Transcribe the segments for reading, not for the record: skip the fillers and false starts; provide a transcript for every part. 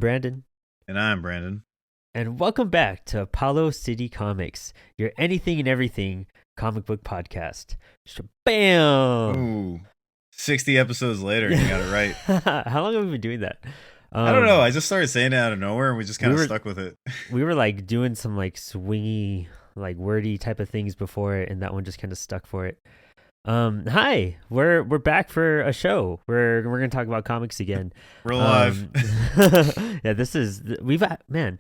Brandon, And I'm Brandon. and welcome back to Apollo City Comics, your anything and everything comic book podcast. Bam! Ooh, 60 episodes later, and you got it right. How long have we been doing that? I don't know. I just started saying it out of nowhere, and we just kind we of were stuck with it. we were like doing some like swingy, like wordy type of things before it, and that one just kind of stuck for it. Hi, we're back for a show. We're gonna talk about comics again. We're alive. Yeah, this is man.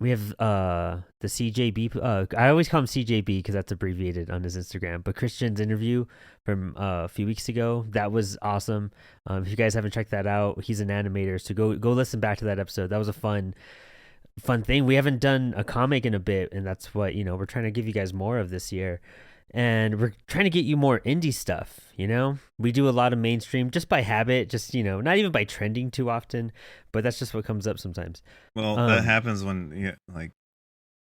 We have the CJB. I always call him CJB because that's abbreviated on his Instagram. But Christian's interview from a few weeks ago, that was awesome. If you guys haven't checked that out, he's an animator, so go listen back to that episode. That was a fun thing. We haven't done a comic in a bit, and that's what we're trying to give you guys more of this year. And we're trying to get you more indie stuff. We do a lot of mainstream just by habit, just not even by trending too often, but that's just what comes up sometimes. Well, that happens when like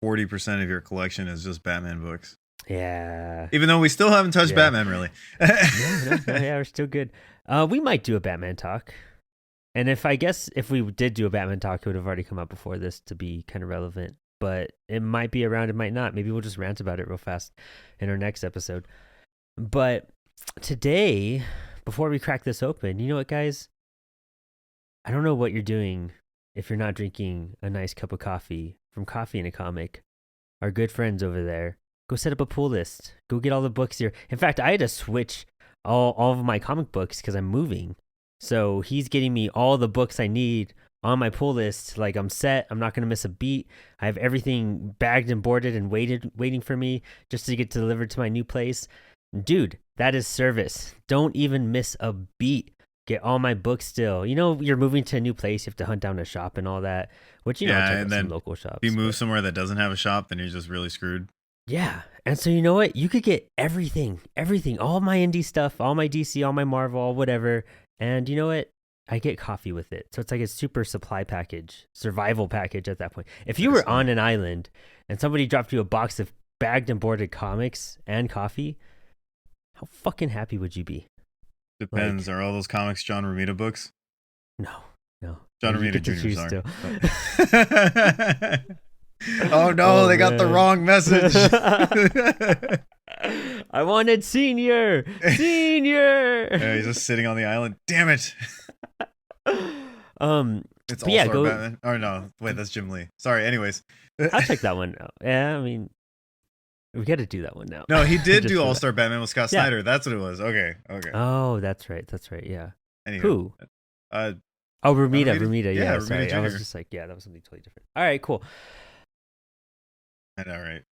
40% of your collection is just Batman books. Yeah. Even though we still haven't touched Batman, really. No, yeah, we're still good. We might do a Batman talk. And if we did do a Batman talk, it would have already come out before this to be kind of relevant. But it might be around, it might not. Maybe we'll just rant about it real fast in our next episode. But today, before we crack this open, you know what, guys? I don't know what you're doing if you're not drinking a nice cup of coffee from Coffee and a Comic. Our good friends over there. Go set up a pull list. Go get all the books here. In fact, I had to switch all of my comic books because I'm moving. So he's getting me all the books I need on my pull list. Like, I'm set. I'm not going to miss a beat. I have everything bagged and boarded and waiting for me just to get delivered to my new place. Dude, that is service. Don't even miss a beat. Get all my books still. You're moving to a new place. You have to hunt down a shop and all that. Which, check out some local shops. If you move somewhere that doesn't have a shop, then you're just really screwed. Yeah. And so you know what? You could get everything. All my indie stuff, all my DC, all my Marvel, all whatever. And you know what? I get coffee with it. So it's like a super supply package, survival package at that point. If you were on an island and somebody dropped you a box of bagged and boarded comics and coffee, how fucking happy would you be? Depends. Are all those comics John Romita books? No. John Romita Jr., sorry. Oh no, they got the wrong message. I wanted Senior. Yeah, he's just sitting on the island. Damn it. It's All-Star Batman. Oh no, wait, that's Jim Lee. Sorry. Anyways, I'll check that one out. Yeah, I mean, we got to do that one now. No, he did do All-Star Batman with Scott Snyder. That's what it was. Okay. Oh, that's right. Yeah. Anywho, who? Romita. Yeah, sorry. Jr. I was just like, that was something totally different. All right, cool. All right.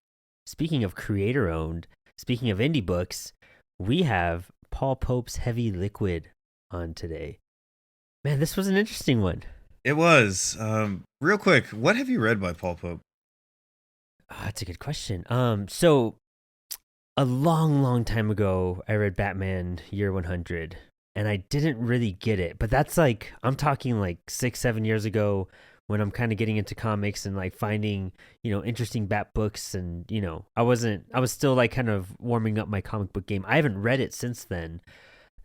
Speaking of creator-owned, speaking of indie books, we have Paul Pope's Heavy Liquid on today. Man, this was an interesting one. It was. Real quick, what have you read by Paul Pope? That's a good question. So a long time ago, I read Batman Year 100, and I didn't really get it. But that's like, I'm talking like 6-7 years ago, when I'm kind of getting into comics and like finding, interesting Bat books. And, I was still like kind of warming up my comic book game. I haven't read it since then,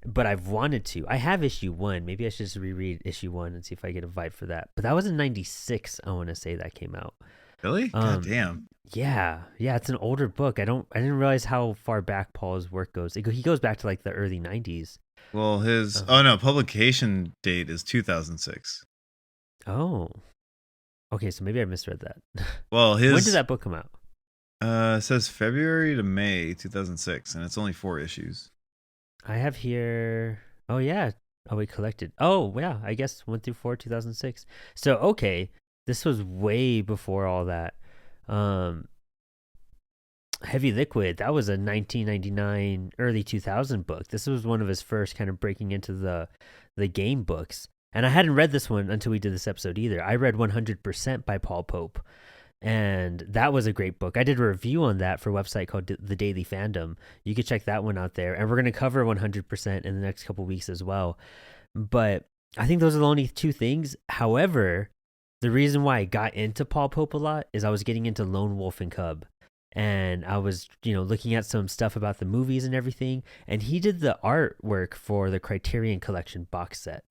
but I've wanted to. I have issue 1. Maybe I should just reread issue 1 and see if I get a vibe for that. But that was in 96. I want to say that came out. Really? God damn. Yeah. It's an older book. I didn't realize how far back Paul's work goes. He goes back to like the early 90s. Well, his publication date is 2006. Oh. Okay, so maybe I misread that. Well, when did that book come out? It says February to May 2006, and it's only 4 issues. I have here. Oh yeah. Oh, we collected. Oh yeah. I guess 1 through 4, 2006. So okay, this was way before all that. Heavy Liquid. That was a 1999, early 2000 book. This was one of his first kind of breaking into the game books. And I hadn't read this one until we did this episode either. I read 100% by Paul Pope. And that was a great book. I did a review on that for a website called The Daily Fandom. You could check that one out there. And we're going to cover 100% in the next couple weeks as well. But I think those are the only 2 things. However, the reason why I got into Paul Pope a lot is I was getting into Lone Wolf and Cub. And I was, looking at some stuff about the movies and everything. And he did the artwork for the Criterion Collection box set.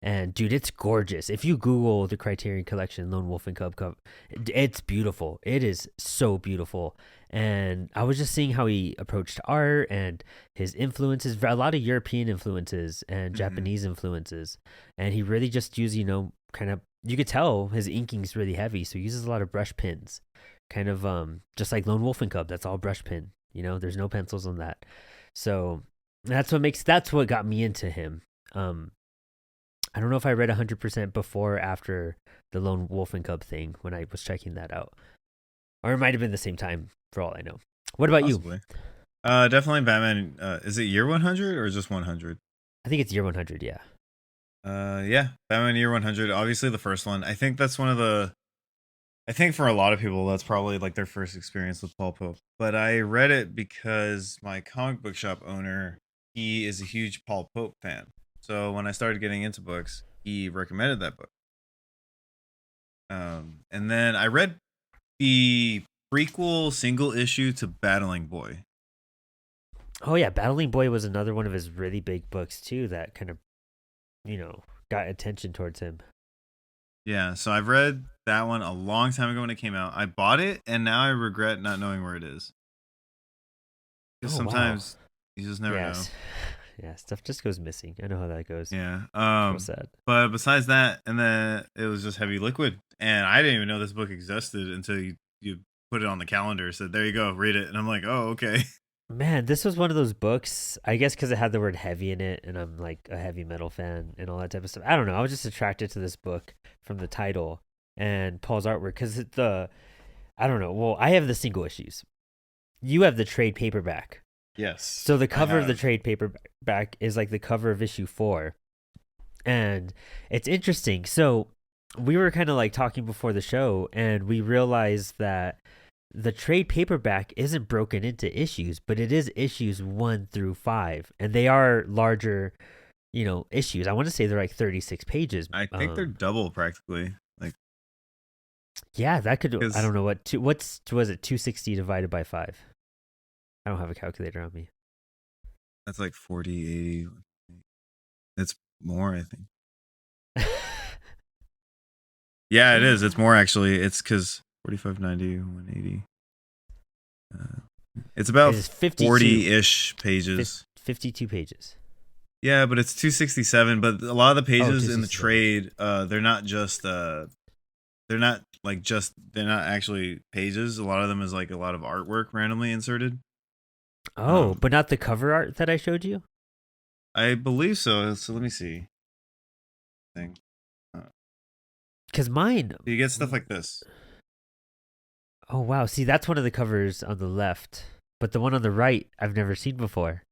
And dude, it's gorgeous. If you Google the Criterion Collection Lone Wolf and Cub cover, it's beautiful. It is so beautiful. And I was just seeing how he approached art and his influences, a lot of European influences and Hmm. Japanese influences. And he really just used, kind of, you could tell his inking's really heavy. So he uses a lot of brush pins, kind of just like Lone Wolf and Cub. That's all brush pin. There's no pencils on that. So that's what got me into him. Um, I don't know if I read 100% before or after the Lone Wolf and Cub thing when I was checking that out. Or it might have been the same time for all I know. What about you? Possibly. Definitely Batman. Is it year 100 or just 100? I think it's year 100, yeah. Yeah, Batman Year 100. Obviously, the first one. I think that's one of the. I think for a lot of people, that's probably like their first experience with Paul Pope. But I read it because my comic book shop owner, he is a huge Paul Pope fan. So when I started getting into books, he recommended that book. And then I read the prequel single issue to Battling Boy. Oh, yeah. Battling Boy was another one of his really big books, too, that kind of, got attention towards him. Yeah, so I've read that one a long time ago when it came out. I bought it, and now I regret not knowing where it is. Because Oh, wow. sometimes you just never know. Yes. Yeah, stuff just goes missing. I know how that goes. Yeah. It's real sad. But besides that, and then it was just Heavy Liquid, and I didn't even know this book existed until you put it on the calendar. Said there you go, read it, and I'm like, oh okay. Man, this was one of those books, I guess because it had the word heavy in it, and I'm like a heavy metal fan and all that type of stuff. I don't know. I was just attracted to this book from the title and Paul's artwork because I don't know. Well, I have the single issues. You have the trade paperback. Yes, So the I cover of the have. trade paperback is like the cover of issue 4. And it's interesting. So we were kind of like talking before the show, and we realized that the trade paperback isn't broken into issues, but it is issues 1 through 5, and they are larger, issues. I want to say they're like 36 pages. I think they're double practically. Like, Yeah, that could. I because don't know what's was it 260 divided by 5. I don't have a calculator on me. that's like 40, 80. It's more, I think. Yeah, it is. It's more actually. It's because 45, 90, 180. It's It about is 52. 40-ish pages. 52 pages. Yeah, but it's 267. But a lot of the Oh, pages in the 267. trade, they're not just they're not like just they're not actually pages. A lot of them is like a lot of artwork randomly inserted. Oh, Um, but not the cover art that I showed you? I believe so. So let me see. Thing. Uh, Because mine. you get stuff like this, Oh, wow. See, that's one of the covers on the left. But the one on the right, I've never seen before.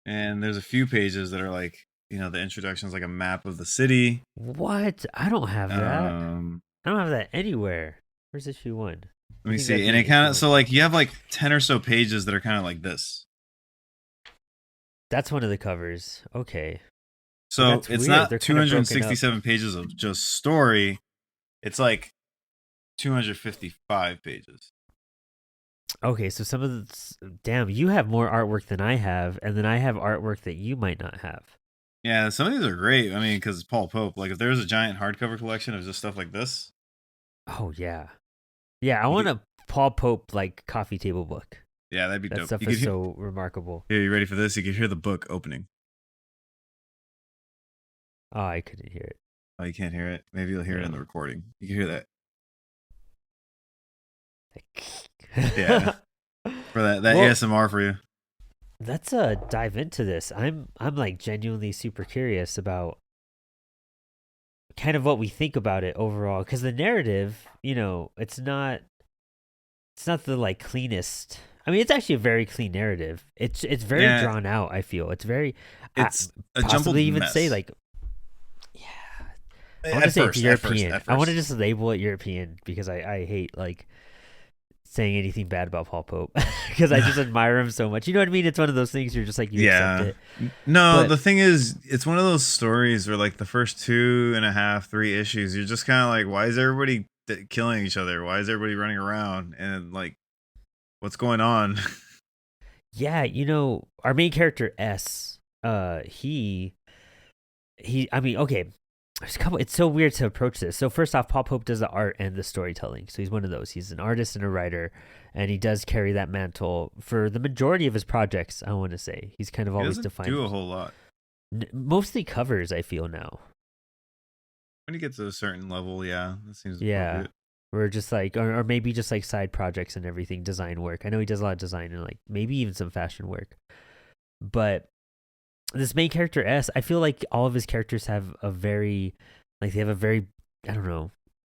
and there's a few pages that are like the introduction is like a map of the city. What? I don't have that. Um, I don't have that anywhere. Where's issue 1? Let I me think see. that'd And be it in kind issue of 1. so like you have like 10 or so pages that are kind of like this. That's one of the covers. Okay. But So that's it's weird. not They're kind of broken up. 267 pages of just story. It's like 255 pages. Okay, so some of the. Damn, you have more artwork than I have, and then I have artwork that you might not have. Yeah, some of these are great. I mean, because it's Paul Pope. Like if there's a giant hardcover collection of just stuff like this, Oh, yeah. Yeah, I you want could, a Paul Pope, like, coffee table book. yeah, that'd be That dope. stuff You is could hear. so remarkable. Here, you ready for this? You could hear the book opening. Oh, I couldn't hear it. Oh, you can't hear it. Maybe you'll hear it in the No. recording. You can hear that. Yeah, Like, for that well, ASMR for you. let's dive into this. I'm like genuinely super curious about kind of what we think about it overall because the narrative, it's not the like cleanest. I mean, it's actually a very clean narrative. It's very Yeah, drawn out. I feel it's very, it's a jumbled possibly even say mess. like, yeah. I want to At say it's first, at first, European. at I want to first. just label it European because I hate like saying anything bad about Paul Pope because I just admire him so much. You know what I mean? It's one of those things you're just like you accept Yeah. it. No, But the thing is, it's one of those stories where like the first two and a half, 3 issues, you're just kind of like, why is everybody killing each other? Why is everybody running around? And like, what's going on? yeah, our main character S, I mean, okay, there's a couple. It's so weird to approach this. So first off, Paul Pope does the art and the storytelling. So he's one of those. He's an artist and a writer, and he does carry that mantle for the majority of his projects. I want to say he's kind of He always doesn't defined. do a whole lot. Mostly covers, I feel now. When he gets to a certain level, yeah, that seems Yeah. appropriate. Or just like, or maybe just like side projects and everything, design work. I know he does a lot of design and like maybe even some fashion work. But this main character S, I feel like all of his characters have a very, like they have a very, I don't know,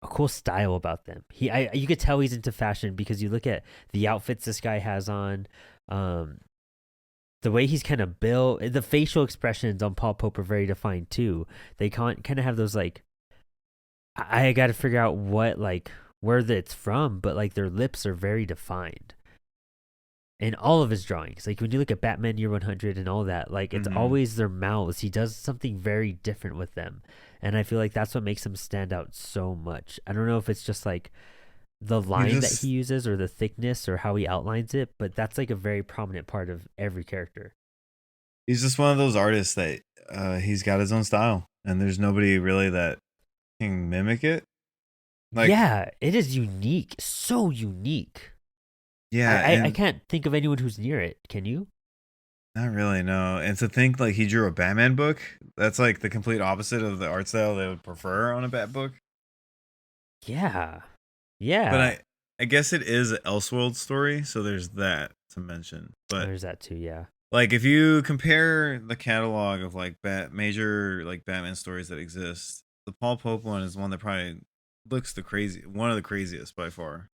a cool style about them. You could tell he's into fashion because you look at the outfits this guy has on, um, the way he's kind of built, the facial expressions on Paul Pope are very defined too. They kind of have those like, I got to figure out what like where it's from, but like their lips are very defined in all of his drawings. Like when you look at Batman Year 100 and all that, like it's Mm-hmm. always their mouths. He does something very different with them, and I feel like that's what makes him stand out so much. I don't know if it's just like the He line that he just uses or the thickness or how he outlines it, but that's like a very prominent part of every character. he's just one of those artists that he's got his own style, and there's nobody really that can mimic it. Like, Yeah, it is unique, so unique. yeah, I and can't think of anyone who's near it. Can you? not really, no. And to think like he drew a Batman book, that's like the complete opposite of the art style they would prefer on a Bat book. Yeah. But Yeah. I guess it is an Elseworld story, so there's that to mention. But There's that too, yeah. like if you compare the catalog of like major like Batman stories that exist, the Paul Pope one is one that probably looks one of the craziest by far.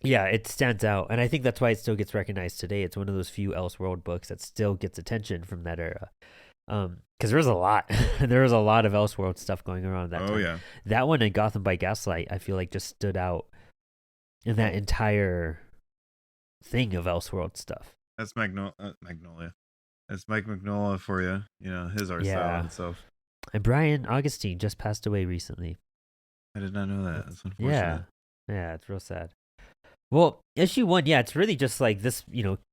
Yeah, it stands out. And I think that's why it still gets recognized today. It's one of those few Elseworld books that still gets attention from that era. Because there was a lot. There was a lot of Elseworld stuff going around at that Oh time. yeah. That one and Gotham by Gaslight, I feel like just stood out in that entire thing of Elseworld stuff. That's Magnolia. That's Mike Magnolia for you. You know, his art style Yeah. and stuff. And Brian Augustine just passed away recently. I did not know that. That's Yeah. unfortunate. Yeah, it's real sad. Well, issue one, yeah, it's really just like this,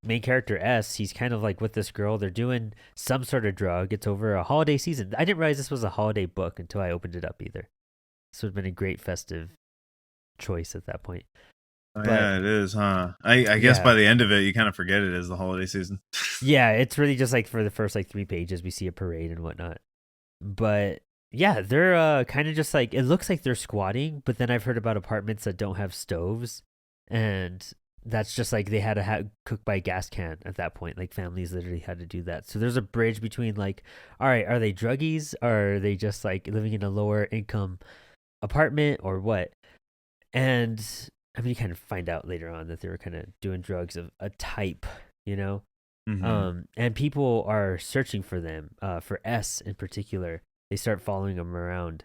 main character S. He's kind of like with this girl. They're doing some sort of drug. It's over a holiday season. I didn't realize this was a holiday book until I opened it up either. This would have been a great festive choice at that point. Oh, But yeah, it is, huh? I guess yeah, by the end of it, you kind of forget it is the holiday season. yeah, it's really just like for the first like 3 pages, we see a parade and whatnot. But yeah, they're kind of just like it looks like they're squatting, but then I've heard about apartments that don't have stoves, and that's just like they had to cook by gas can at that point. Like families literally had to do that. So there's a bridge between like, all right, are they druggies or are they just like living in a lower income apartment or what? And I mean, you kind of find out later on that they were kind of doing drugs of a type, you know. Mm-hmm. And people are searching for them, for S in particular. They start following him around,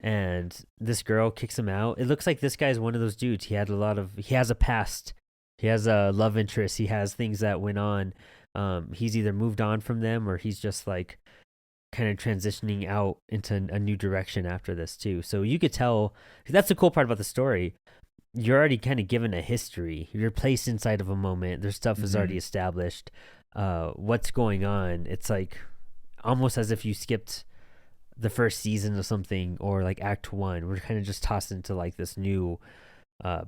and this girl kicks him out. It looks like this guy's one of those dudes. He has a past. He has a love interest. He has things that went on. He's either moved on from them or he's just like kind of transitioning out into a new direction after this too. So you could tell that's the cool part about the story. You're already kind of given a history. You're placed inside of a moment. Their stuff is Mm-hmm. already established. What's going on? It's like almost as if you skipped the first season of something or like act one. We're kind of just tossed into like this new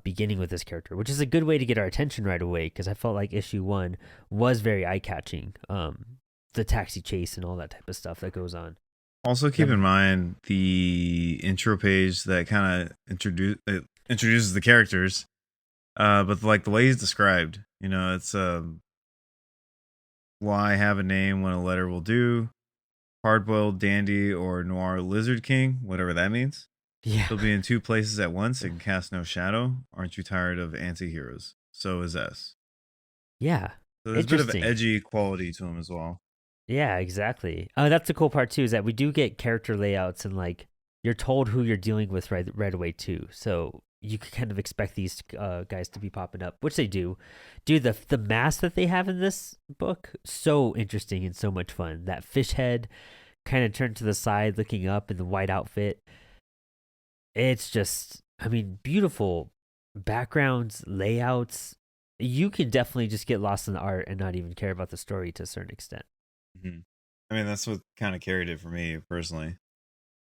beginning with this character, which is a good way to get our attention right away because I felt like issue one was very eye catching. The taxi chase and all that type of stuff that goes on. Also, keep Um, in mind the intro page that kind of introduces the characters, but like the way he's described, you know, it's why have a name when a letter will do, hard-boiled dandy or noir lizard king, whatever that means. yeah, He'll be in two places at once and cast no shadow. Aren't you tired of anti-heroes? So is S. yeah, So there's a bit of interesting. edgy quality to him as well. Yeah, exactly. That's the cool part too is that we do get character layouts and like you're told who you're dealing with right away too. So you can kind of expect these guys to be popping up, which they do. Dude, the mask that they have in this book so interesting and so much fun. That fish head kind of turned to the side, looking up in the white outfit. It's just, I mean, beautiful backgrounds, layouts. You can definitely just get lost in the art and not even care about the story to a certain extent. Mhm. I mean, that's what kind of carried it for me personally.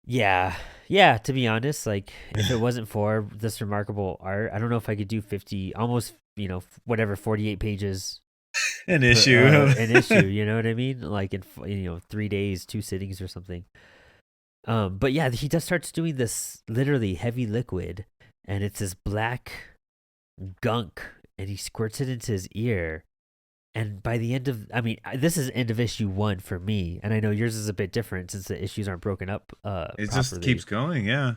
Yeah, yeah. To be honest, like if it wasn't for this remarkable art, I don't know if I could do 50, almost whatever 48 pages An per issue. an issue. You know what I mean? Like in 3 days, two sittings or something. But yeah, he just starts doing this literally heavy liquid, and it's this black gunk, and he squirts it into his ear. And by the end of, I mean, this is end of issue one for me, and I know yours is a bit different since the issues aren't broken up It just keeps properly. going. Yeah.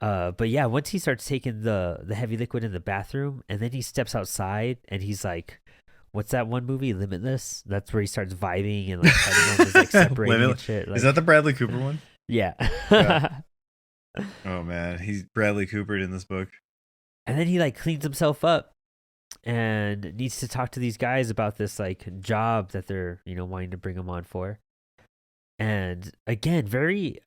But yeah, once he starts taking the heavy liquid in the bathroom, and then he steps outside, and he's like, "What's that one movie, Limitless?" That's where he starts vibing and like Hydrogen is like separating and shit. Is that Like, the Bradley Cooper one? yeah. Yeah. Oh man, he's Bradley Coopered in this book. And then he like cleans himself up and needs to talk to these guys about this like job that they're wanting to bring him on for. And again,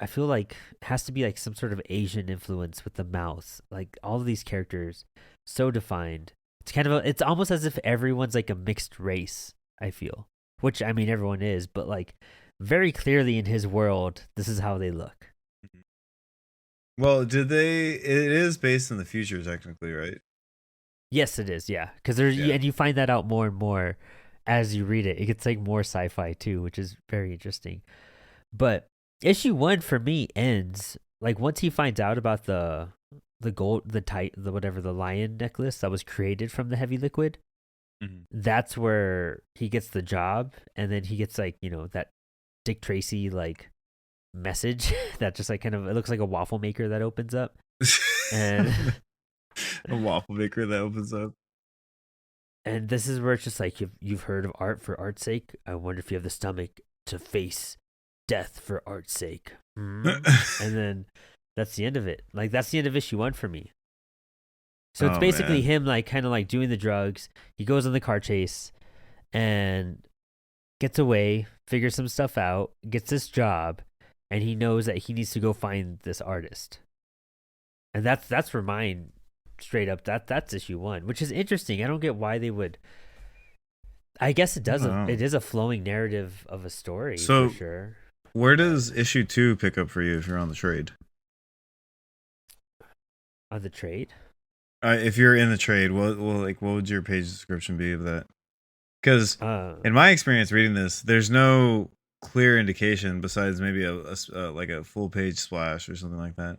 I feel like has to be like some sort of Asian influence with the mouth. Like all of these characters, so defined. It's almost as if everyone's like a mixed race. I feel, which I mean everyone is, but like very clearly in his world, this is how they look. Well, did they? It is based in the future, technically, right? Yes, it is. Yeah, because there's Yeah. and you find that out more and more as you read it. It gets like more sci-fi too, which is very interesting. But issue one for me ends like once he finds out about the gold the whatever the lion necklace that was created from the heavy liquid. Mhm. That's where he gets the job, and then he gets like that Dick Tracy like message that just like kind of it looks like a waffle maker that opens up, and A waffle maker that opens up. and this is where it's just like you've heard of art for art's sake. I wonder if you have the stomach to face death for art's sake. And then that's the end of it. Like that's the end of issue one for me. So it's Oh basically man. him like kind of like doing the drugs. He goes on the car chase and gets away, figures some stuff out, gets this job, and he knows that he needs to go find this artist. And that's for mine straight up. That's issue one, which is interesting. I don't get why they would. I guess it does. Oh. It is a flowing narrative of a story for So sure. where does issue two pick up for you if you're on the trade? On the trade. If you're in the trade, what would your page description be of that? Because Uh, in my experience reading this, there's no clear indication besides maybe like a full page splash or something like that.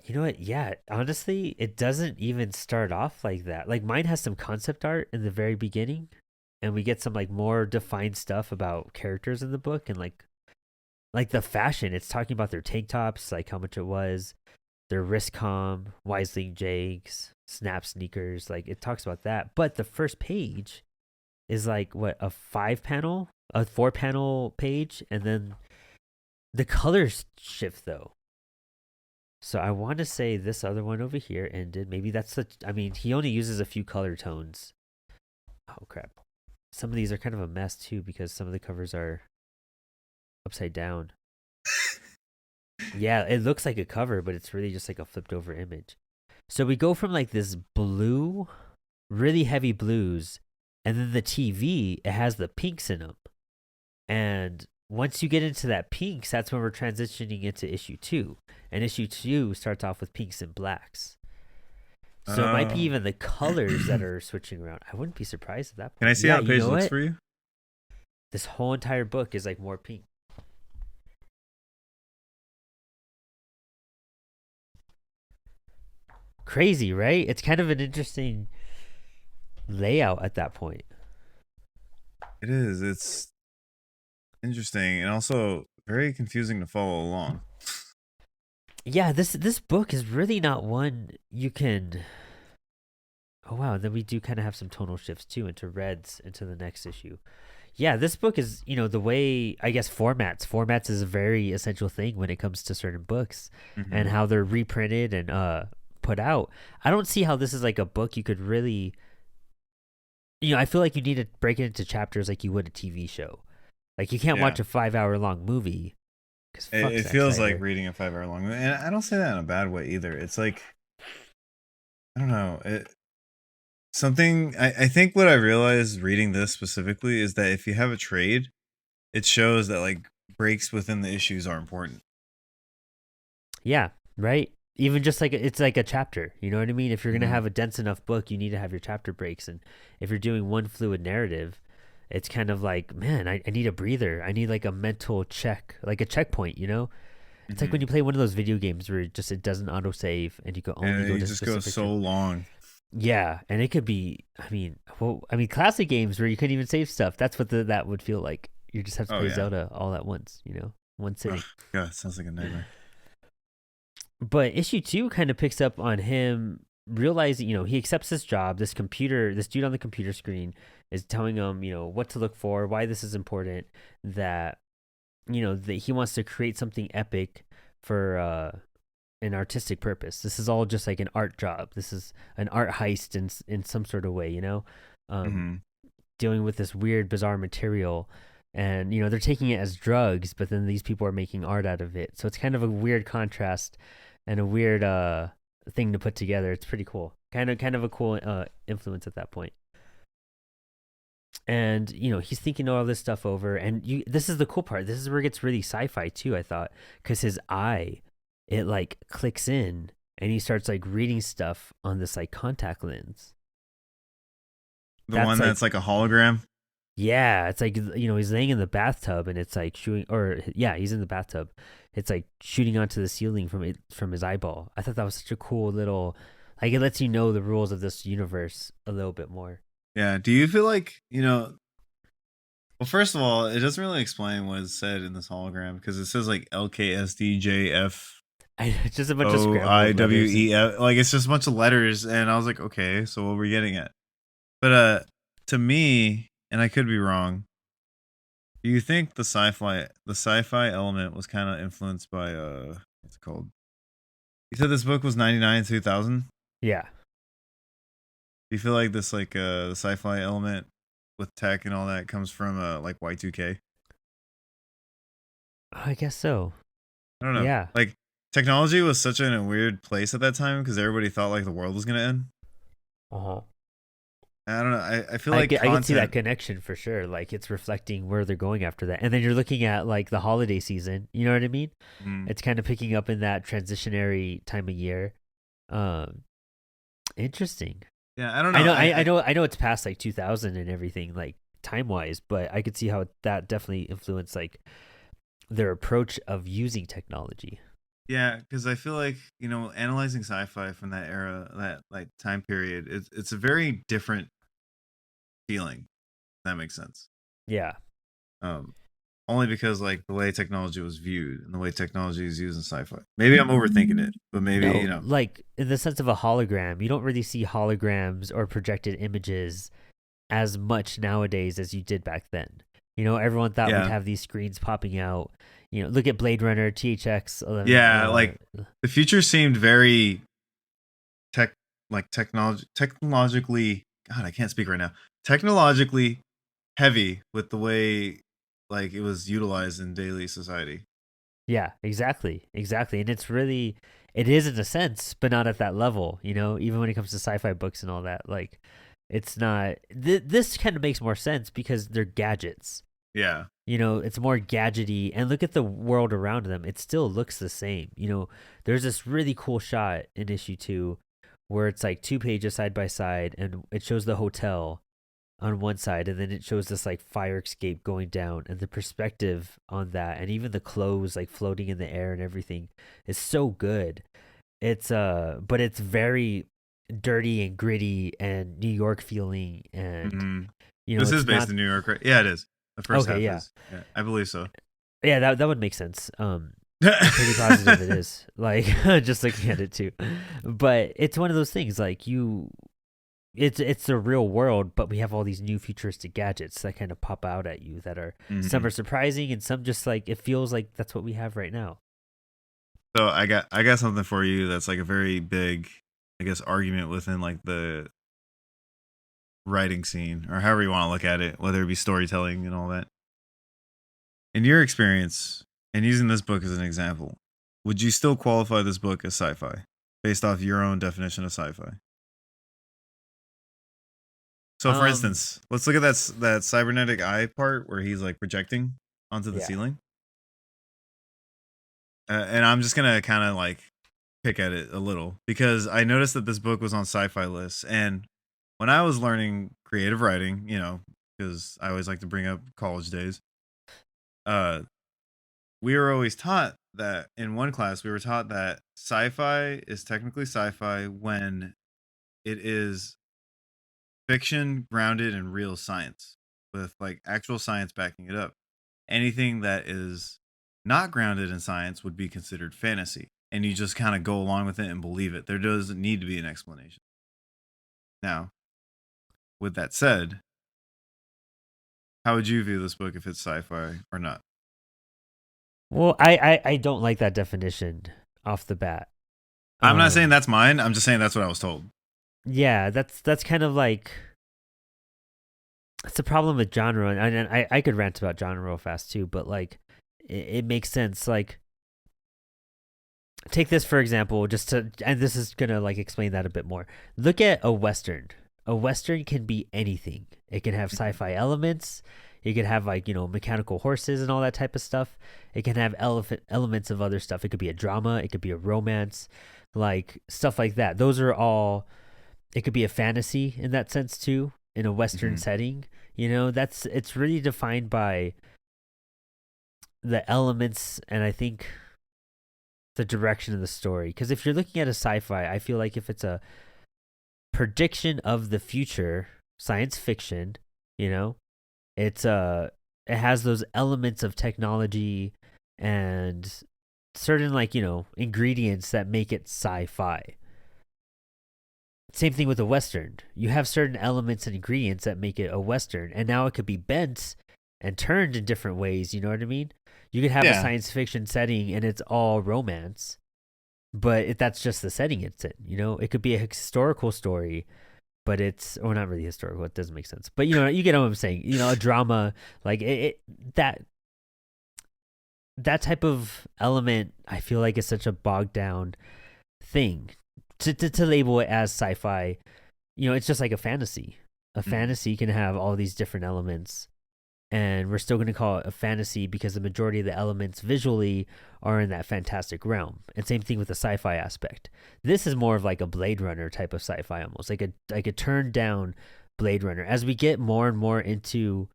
You know what? Yeah, honestly, it doesn't even start off like that. Like mine has some concept art in the very beginning, and we get some like more defined stuff about characters in the book and like the fashion. It's talking about their tank tops, like how much it was, their wristcom, Wisling Jags, Snap sneakers. Like it talks about that. But the first page is like what a 4 panel page, and then the colors shift though. So I want to say this other one over here ended. Maybe that's the. I mean, he only uses a few color tones. Oh crap! Some of these are kind of a mess too because some of the covers are upside down. Yeah, it looks like a cover, but it's really just like a flipped over image. So we go from like this blue, really heavy blues, and then the TV it has the pinks in them. And once you get into that pinks, that's when we're transitioning into issue two. And issue two starts off with pinks and blacks. So it might be Oh. even the colors that are switching around. I wouldn't be surprised at that Can I point. see Yeah, how the you page know looks what? for you? This whole entire book is like more pink. Crazy, right? It's kind of an interesting layout at that point. It is. It's interesting and also very confusing to follow along. Yeah, this book is really not one you can. Oh wow, and then we do kind of have some tonal shifts too into reds into the next issue. Yeah, this book is, the way I guess formats is a very essential thing when it comes to certain books and Hmm. how they're reprinted and put out. I don't see how this is like a book you could really, I feel like you need to break it into chapters like you would a TV show. Like you can't Yeah. watch a 5 hour long movie because fuck It Zack feels like Snyder. reading a 5 hour long, and I don't say that in a bad way either. It's like I don't know. I think what I realized reading this specifically is that if you have a trade, it shows that like breaks within the issues are important. Yeah, right. Even just like it's like a chapter, you know what I mean? If you're gonna Hmm. have a dense enough book, you need to have your chapter breaks, and if you're doing one fluid narrative, it's kind of like, man, I need a breather. I need like a mental check, like a checkpoint, you know? It's like when Hmm. you play one of those video games where it doesn't autosave and you can only And go it to just goes specific. so long. Yeah, and it could be. I mean, classic games where you couldn't even save stuff. That's what that would feel like. You just have to Oh play yeah. Zelda all at once, you know, one Ugh, sitting. God, sounds like a nightmare. But issue two kind of picks up on him realizing, he accepts this job. This dude on the computer screen is telling him, what to look for, why this is important. That that he wants to create something epic for an artistic purpose. This is all just like an art job. This is an art heist in some sort of way, um, Hmm. dealing with this weird, bizarre material. And they're taking it as drugs, but then these people are making art out of it. So it's kind of a weird contrast and a weird thing to put together. It's pretty cool. Kind of a cool influence at that point. And he's thinking all this stuff over, and this is the cool part. This is where it gets really sci-fi too, I thought, because his eye, it like clicks in, and he starts like reading stuff on this like contact lens. The That's one like, that's like a hologram. yeah, it's like, he's laying in the bathtub, and it's like shooting, or yeah, he's in the bathtub. It's like shooting onto the ceiling from his eyeball. I thought that was such a cool little, like, it lets you know the rules of this universe a little bit more. Yeah. Do you feel like Well, first of all, it doesn't really explain what is said in this hologram because it says like LKSDJF It's just a bunch of O I scrambled W letters. E F. Like it's just a bunch of letters, and I was like, okay, so what were we getting at? But to me, and I could be wrong. Do you think the sci-fi element was kind of influenced by what's it called? You said this book was 99 2000. Yeah, Do you feel like this like the sci-fi element with tech and all that comes from like Y2K? I guess so. I don't know. Yeah, Like technology was such in a weird place at that time because everybody thought like the world was gonna end. uh-huh. I don't know. I feel I like get I can see that content. connection for sure. Like, it's reflecting where they're going after that, and then you're looking at like the holiday season. You know what I mean? Mm, It's kind of picking up in that transitionary time of year. Um, Interesting. yeah, I don't I know. know, I know it's past like 2000 and everything, like time wise, but I could see how that definitely influenced like their approach of using technology. Yeah, because I feel like analyzing sci-fi from that era, that like time period, it's a very different feeling. If that makes sense. Yeah. Um, Only because like the way technology was viewed and the way technology is used in sci-fi. Maybe I'm overthinking it, but maybe No, like in the sense of a hologram, you don't really see holograms or projected images as much nowadays as you did back then. Everyone thought we'd yeah, have these screens popping out. Look at Blade Runner, THX 11. yeah. Like the future seemed very tech, like technologically. God, I can't speak right now. Technologically heavy with the way like it was utilized in daily society. Yeah, exactly, and it is in a sense, but not at that level. Even when it comes to sci-fi books and all that, like, it's not. This kind of makes more sense because they're gadgets. Yeah. It's more gadgety, and look at the world around them. It still looks the same. There's this really cool shot in issue two where it's like two pages side by side, and it shows the hotel on one side, and then it shows this like fire escape going down, and the perspective on that, and even the clothes like floating in the air and everything is so good. But it's very dirty and gritty and New York feeling, and Hmm. This is it's based not. in New York, right? Yeah, it is. The first Okay, half yeah. is. Yeah, I believe so. Yeah, that would make sense. I'm pretty positive it is. Like, just looking at it too. But it's one of those things like it's the real world, but we have all these new futuristic gadgets that kind of pop out at you that are some Hmm. are surprising, and some just like it feels like that's what we have right now. So I got something for you that's like a very big, I guess, argument within like the writing scene or however you want to look at it, whether it be storytelling and all that. In your experience, and using this book as an example, would you still qualify this book as sci-fi based off your own definition of sci-fi? So, for Um, instance, let's look at that cybernetic eye part where he's like projecting. onto the Yeah. ceiling. And I'm just gonna kind of like pick at it a little because I noticed that this book was on sci-fi lists, and when I was learning creative writing, because I always like to bring up college days, uh, we were always taught that in one class we were taught that sci-fi is technically sci-fi when it is fiction grounded in real science with like actual science backing it up. Anything that is not grounded in science would be considered fantasy. And you just kind of go along with it and believe it. There doesn't need to be an explanation. Now, with that said, how would you view this book if it's sci-fi or not? Well, I don't like that definition off the bat. I'm not saying Um, that's mine. I'm just saying that's what I was told. yeah, that's kind of like it's the problem with genre, and I could rant about genre real fast too, but like it makes sense. Like take this for example, just to and this is gonna like explain that a bit more. Look at a western. A western can be anything. It can have Mhm. sci-fi elements. It can have like mechanical horses and all that type of stuff. It can have elements of other stuff. It could be a drama. It could be a romance, like stuff like that. Those are all. It could be a fantasy in that sense too, in a western Mhm. setting. That's it's really defined by the elements, and I think the direction of the story. Because if you're looking at a sci-fi, I feel like if it's a prediction of the future, science fiction, you know, it's it has those elements of technology and certain like ingredients that make it sci-fi. Same thing with a western. You have certain elements and ingredients that make it a western, and now it could be bent and turned in different ways. You know what I mean? You could have a Yeah. science fiction setting and it's all romance, but that's just the setting it's in. It could be a historical story, but it's or not really historical. It doesn't make sense, but you get what I'm saying. A drama like that that type of element. I feel like is such a bogged down thing to label it as sci-fi. It's just like a fantasy. A Mhm. fantasy can have all these different elements, and we're still going to call it a fantasy because the majority of the elements visually are in that fantastic realm. And same thing with the sci-fi aspect. This is more of like a Blade Runner type of sci-fi, almost like a turned down Blade Runner. As we get more and more into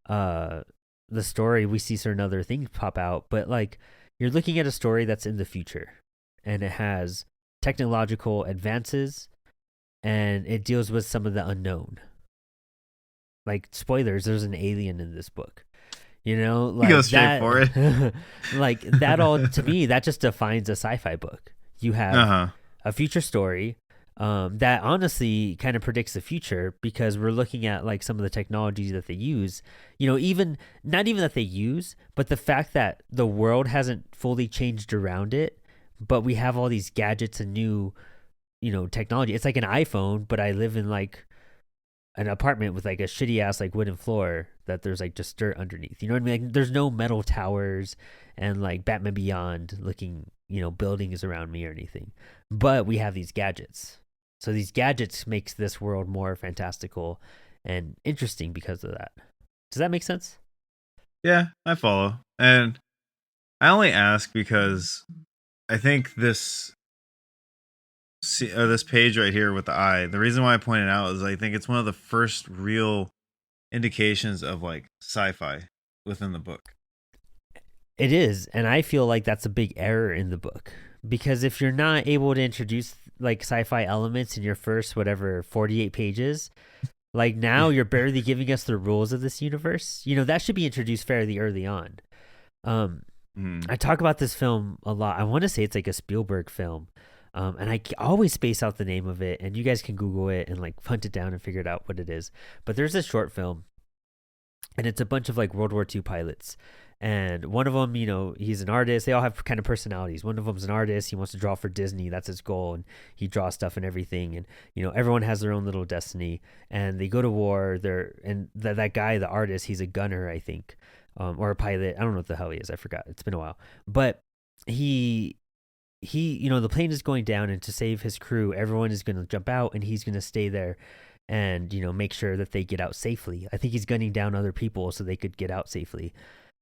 uh, the story, we see certain other things pop out. But like you're looking at a story that's in the future, and it has technological advances, and it deals with some of the unknown. Like spoilers, there's an alien in this book. Go Like straight that, for it. like that all to me, that just defines a sci-fi book. You have Uh-huh. a future story that honestly kind of predicts the future because we're looking at like some of the technologies that they use. Even not even that they use, but the fact that the world hasn't fully changed around it, but we have all these gadgets and new, technology. It's like an iPhone, but I live in like an apartment with like a shitty ass like wooden floor that there's like just dirt underneath. You know what I mean? Like there's no metal towers and like Batman Beyond looking, buildings around me or anything. But we have these gadgets. So these gadgets makes this world more fantastical and interesting because of that. Does that make sense? Yeah, I follow. And I only ask because I think this page right here with the eye. The reason why I point it out is I think it's one of the first real indications of like sci-fi within the book. It is, and I feel like that's a big error in the book because if you're not able to introduce like sci-fi elements in your first whatever 48 pages, like now Yeah. you're barely giving us the rules of this universe. That should be introduced fairly early on. Um, Mm. I talk about this film a lot. I want to say it's like a Spielberg film. And I always space out the name of it, and you guys can Google it and like hunt it down and figure it out what it is. But there's this short film, and it's a bunch of like World War II pilots. And one of them, he's an artist. They all have kind of personalities. One of them's an artist. He wants to draw for Disney. That's his goal. And he draws stuff and everything. And, everyone has their own little destiny. And they go to war. And that guy, the artist, he's a gunner, I think, or a pilot. I don't know what the hell he is. I forgot. It's been a while. But he, the plane is going down. And to save his crew, everyone is going to jump out and he's going to stay there and make sure that they get out safely. I think he's gunning down other people so they could get out safely.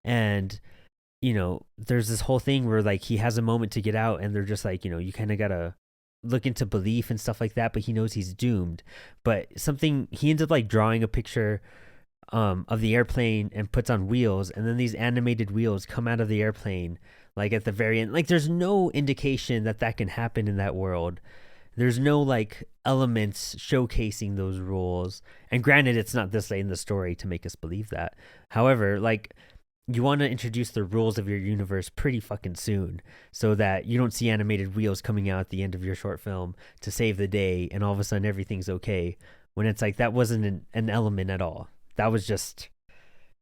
And there's this whole thing where like he has a moment to get out, and they're just like, you kind of gotta look into belief and stuff like that. But he knows he's doomed. But something he ends up like drawing a picture of the airplane and puts on wheels, and then these animated wheels come out of the airplane like at the very end. Like there's no indication that that can happen in that world. There's no like elements showcasing those rules. And granted, it's not this late in the story to make us believe that. However, like you want to introduce the rules of your universe pretty fucking soon so that you don't see animated wheels coming out at the end of your short film to save the day and all of a sudden everything's okay, when it's like that wasn't an element at all. That was just,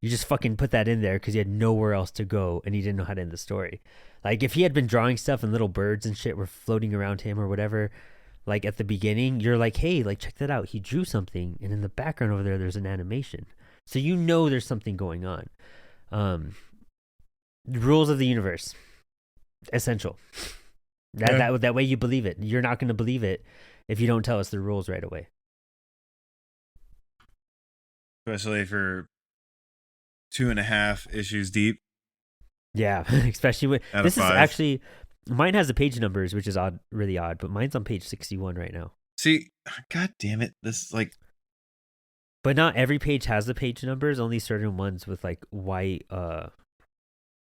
you just fucking put that in there because you had nowhere else to go and you didn't know how to end the story. Like if he had been drawing stuff and little birds and shit were floating around him or whatever, like at the beginning, you're like, hey, like check that out, he drew something, and in the background over there's an animation, so there's something going on. Rules of the universe, essential. That way you believe it. You're not going to believe it if you don't tell us the rules right away. Especially if you're 2.5 issues deep. Yeah, especially when this is 5. Actually, mine has the page numbers, which is odd, really odd. But mine's on page 61 right now. See, god damn it, this like. But not every page has the page numbers. Only certain ones with like white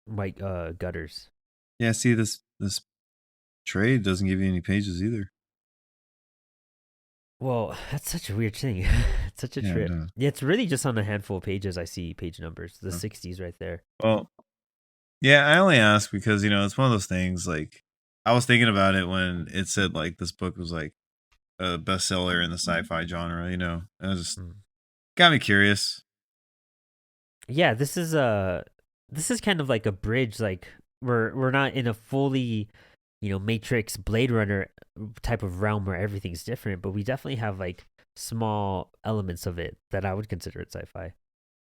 gutters. Yeah, see this trade doesn't give you any pages either. Well, that's such a weird thing. It's such a trip. No. Yeah, it's really just on a handful of pages I see page numbers. The 60s right there. Well, yeah, I only ask because, it's one of those things, like, I was thinking about it when it said, like, this book was, like, a bestseller in the sci-fi genre, and it was just got me curious. Yeah, this is kind of like a bridge. Like, we're not in a fully, Matrix, Blade Runner type of realm where everything's different, but we definitely have, like, small elements of it that I would consider it sci-fi.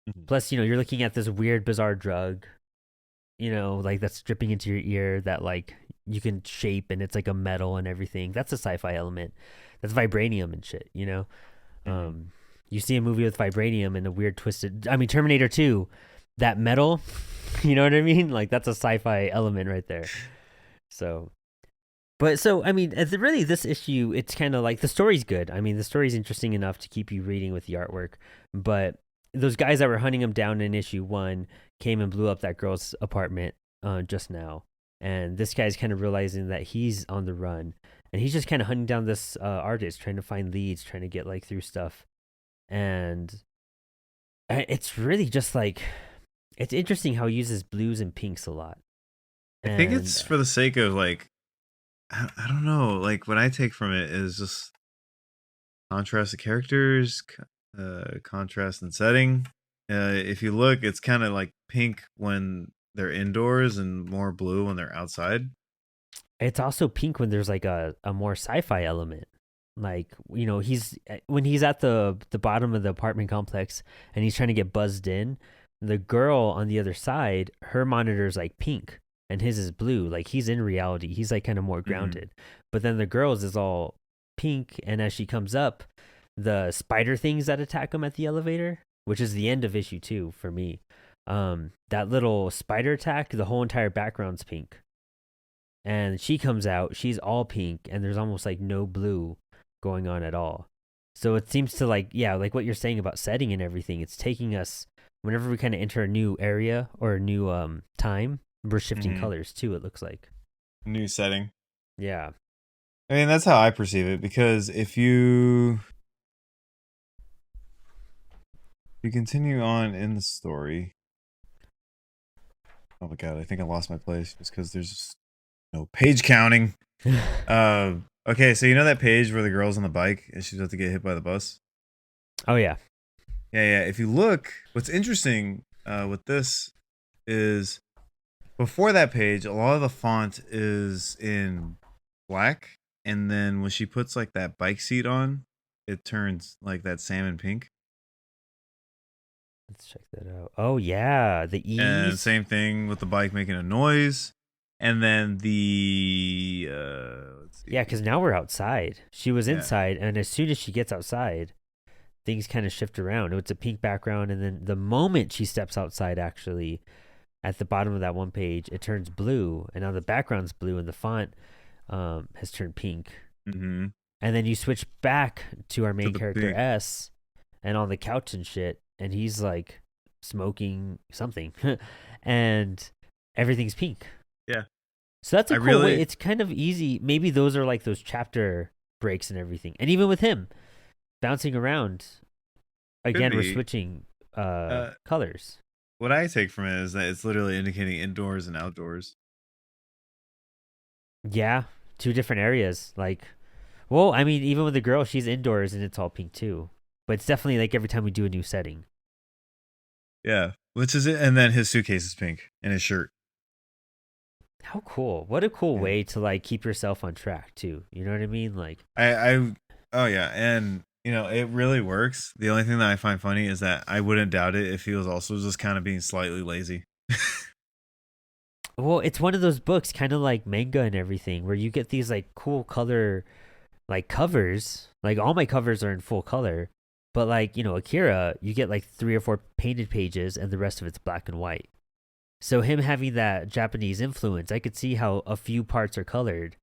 Mm-hmm. Plus, you're looking at this weird, bizarre drug, like that's dripping into your ear that like you can shape, and it's like a metal and everything. That's a sci-fi element. That's vibranium and shit, Mm-hmm. You see a movie with vibranium and a weird twisted, Terminator 2, that metal, you know what I mean? Like that's a sci-fi element right there. So really this issue, it's kind of like the story's good. The story's interesting enough to keep you reading with the artwork, but those guys that were hunting him down in issue 1 came and blew up that girl's apartment just now. And this guy's kind of realizing that he's on the run, and he's just kind of hunting down this artist, trying to find leads, trying to get like through stuff. And it's really just like, it's interesting how he uses blues and pinks a lot. I think it's for the sake of like, I don't know, like what I take from it is just contrast of characters, contrast and setting. If you look, it's kind of like pink when they're indoors and more blue when they're outside. It's also pink when there's like a more sci-fi element. Like, he's when he's at the bottom of the apartment complex and he's trying to get buzzed in, the girl on the other side, her monitor's like pink and his is blue. Like he's in reality. He's like kind of more grounded. Mm-hmm. But then the girl's is all pink, and as she comes up, the spider things that attack him at the elevator, which is the end of issue 2 for me, that little spider attack, the whole entire background's pink, and she comes out, she's all pink, and there's almost like no blue going on at all. So it seems to like, yeah, like what you're saying about setting and everything, it's taking us, whenever we kind of enter a new area or a new time, we're shifting colors too, it looks like. New setting. Yeah. That's how I perceive it, because if you continue on in the story. Oh my god, I think I lost my place just because there's just no page counting. Okay, so that page where the girl's on the bike and she's about to get hit by the bus? Oh yeah. Yeah. If you look, what's interesting with this is before that page, a lot of the font is in black, and then when she puts like that bike seat on, it turns like that salmon pink. Let's check that out. Oh yeah, the E's. And same thing with the bike making a noise. And then the let's see. Yeah, because now we're outside. She was inside, and as soon as she gets outside, things kind of shift around. It's a pink background, and then the moment she steps outside, actually, at the bottom of that one page, it turns blue, and now the background's blue, and the font has turned pink. Mm-hmm. And then you switch back to our To main the character pink. S, and on the couch and shit, and he's like smoking something, and everything's pink. Yeah. So that's I a cool way. really It's kind of easy. Maybe those are like those chapter breaks and everything. And even with him bouncing around, could again, we're be. switching Uh, colors. what I take from it is that it's literally indicating indoors and outdoors. Yeah, two different areas. Like, well, I mean, even with the girl, she's indoors and it's all pink too. But it's definitely like every time we do a new setting. Yeah. Which is it? And then his suitcase is pink and his shirt. How cool. What a cool Yeah. way to like keep yourself on track too. You know what I mean? Like, I oh yeah, and it really works. The only thing that I find funny is that I wouldn't doubt it if he was also just kind of being slightly lazy. well, it's one of those books kind of like manga and everything where you get these like cool color like covers. Like all my covers are in full color. But like, Akira, you get like 3 or 4 painted pages and the rest of it's black and white. So him having that Japanese influence, I could see how a few parts are colored.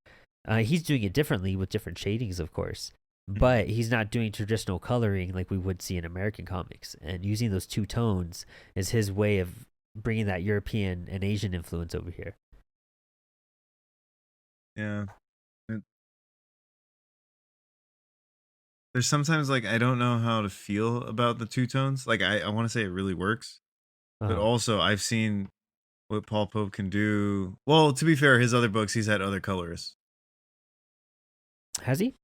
He's doing it differently with different shadings, of course, but Mhm. he's not doing traditional coloring like we would see in American comics. And using those two tones is his way of bringing that European and Asian influence over here. Yeah. It- There's sometimes like I don't know how to feel about the two tones. Like I want to say it really works, but Uh, also I've seen what Paul Pope can do. Well, to be fair, his other books he's had other colorists. has he?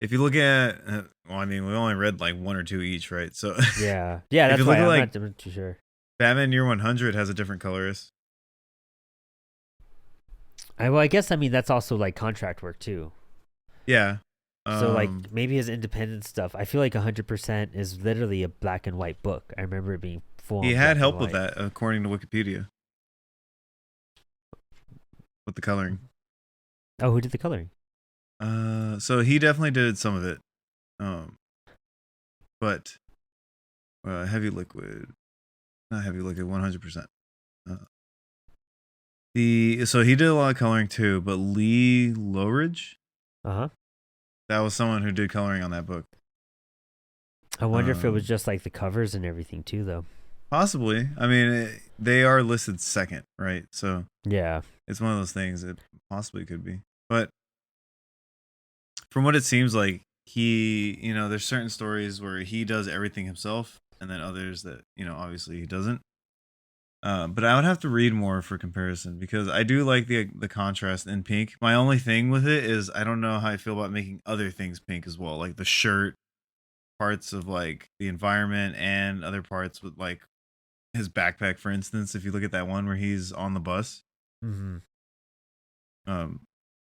If you look at, well, I mean, we only read like one or two each, right? So Yeah, yeah. if you That's look why at I'm like not, I'm not too sure. Batman Year 100 has a different colorist. I guess that's also like contract work too. Yeah. So like Um, maybe his independent stuff. I feel like 100% is literally a black and white book. I remember it being full he on had black and help with white. that, according to Wikipedia, with the coloring. Oh, who did the coloring? So he definitely did some of it. Um, but heavy liquid, not heavy liquid, 100%. Uh, the so he did a lot of coloring too, but Lee Lowridge, Uh huh. that was someone who did coloring on that book. I wonder if it was Um, just like the covers and everything too, though. Possibly. I mean, they are listed second, right? So Yeah. it's one of those things. It possibly could be, but from what it seems like, there's certain stories where he does everything himself, and then others that obviously he doesn't. But I would have to read more for comparison because I do like the contrast in pink. My only thing with it is I don't know how I feel about making other things pink as well, like the shirt, parts of like the environment, and other parts with like his backpack, for instance. If you look at that one where he's on the bus, Mm-hmm. um,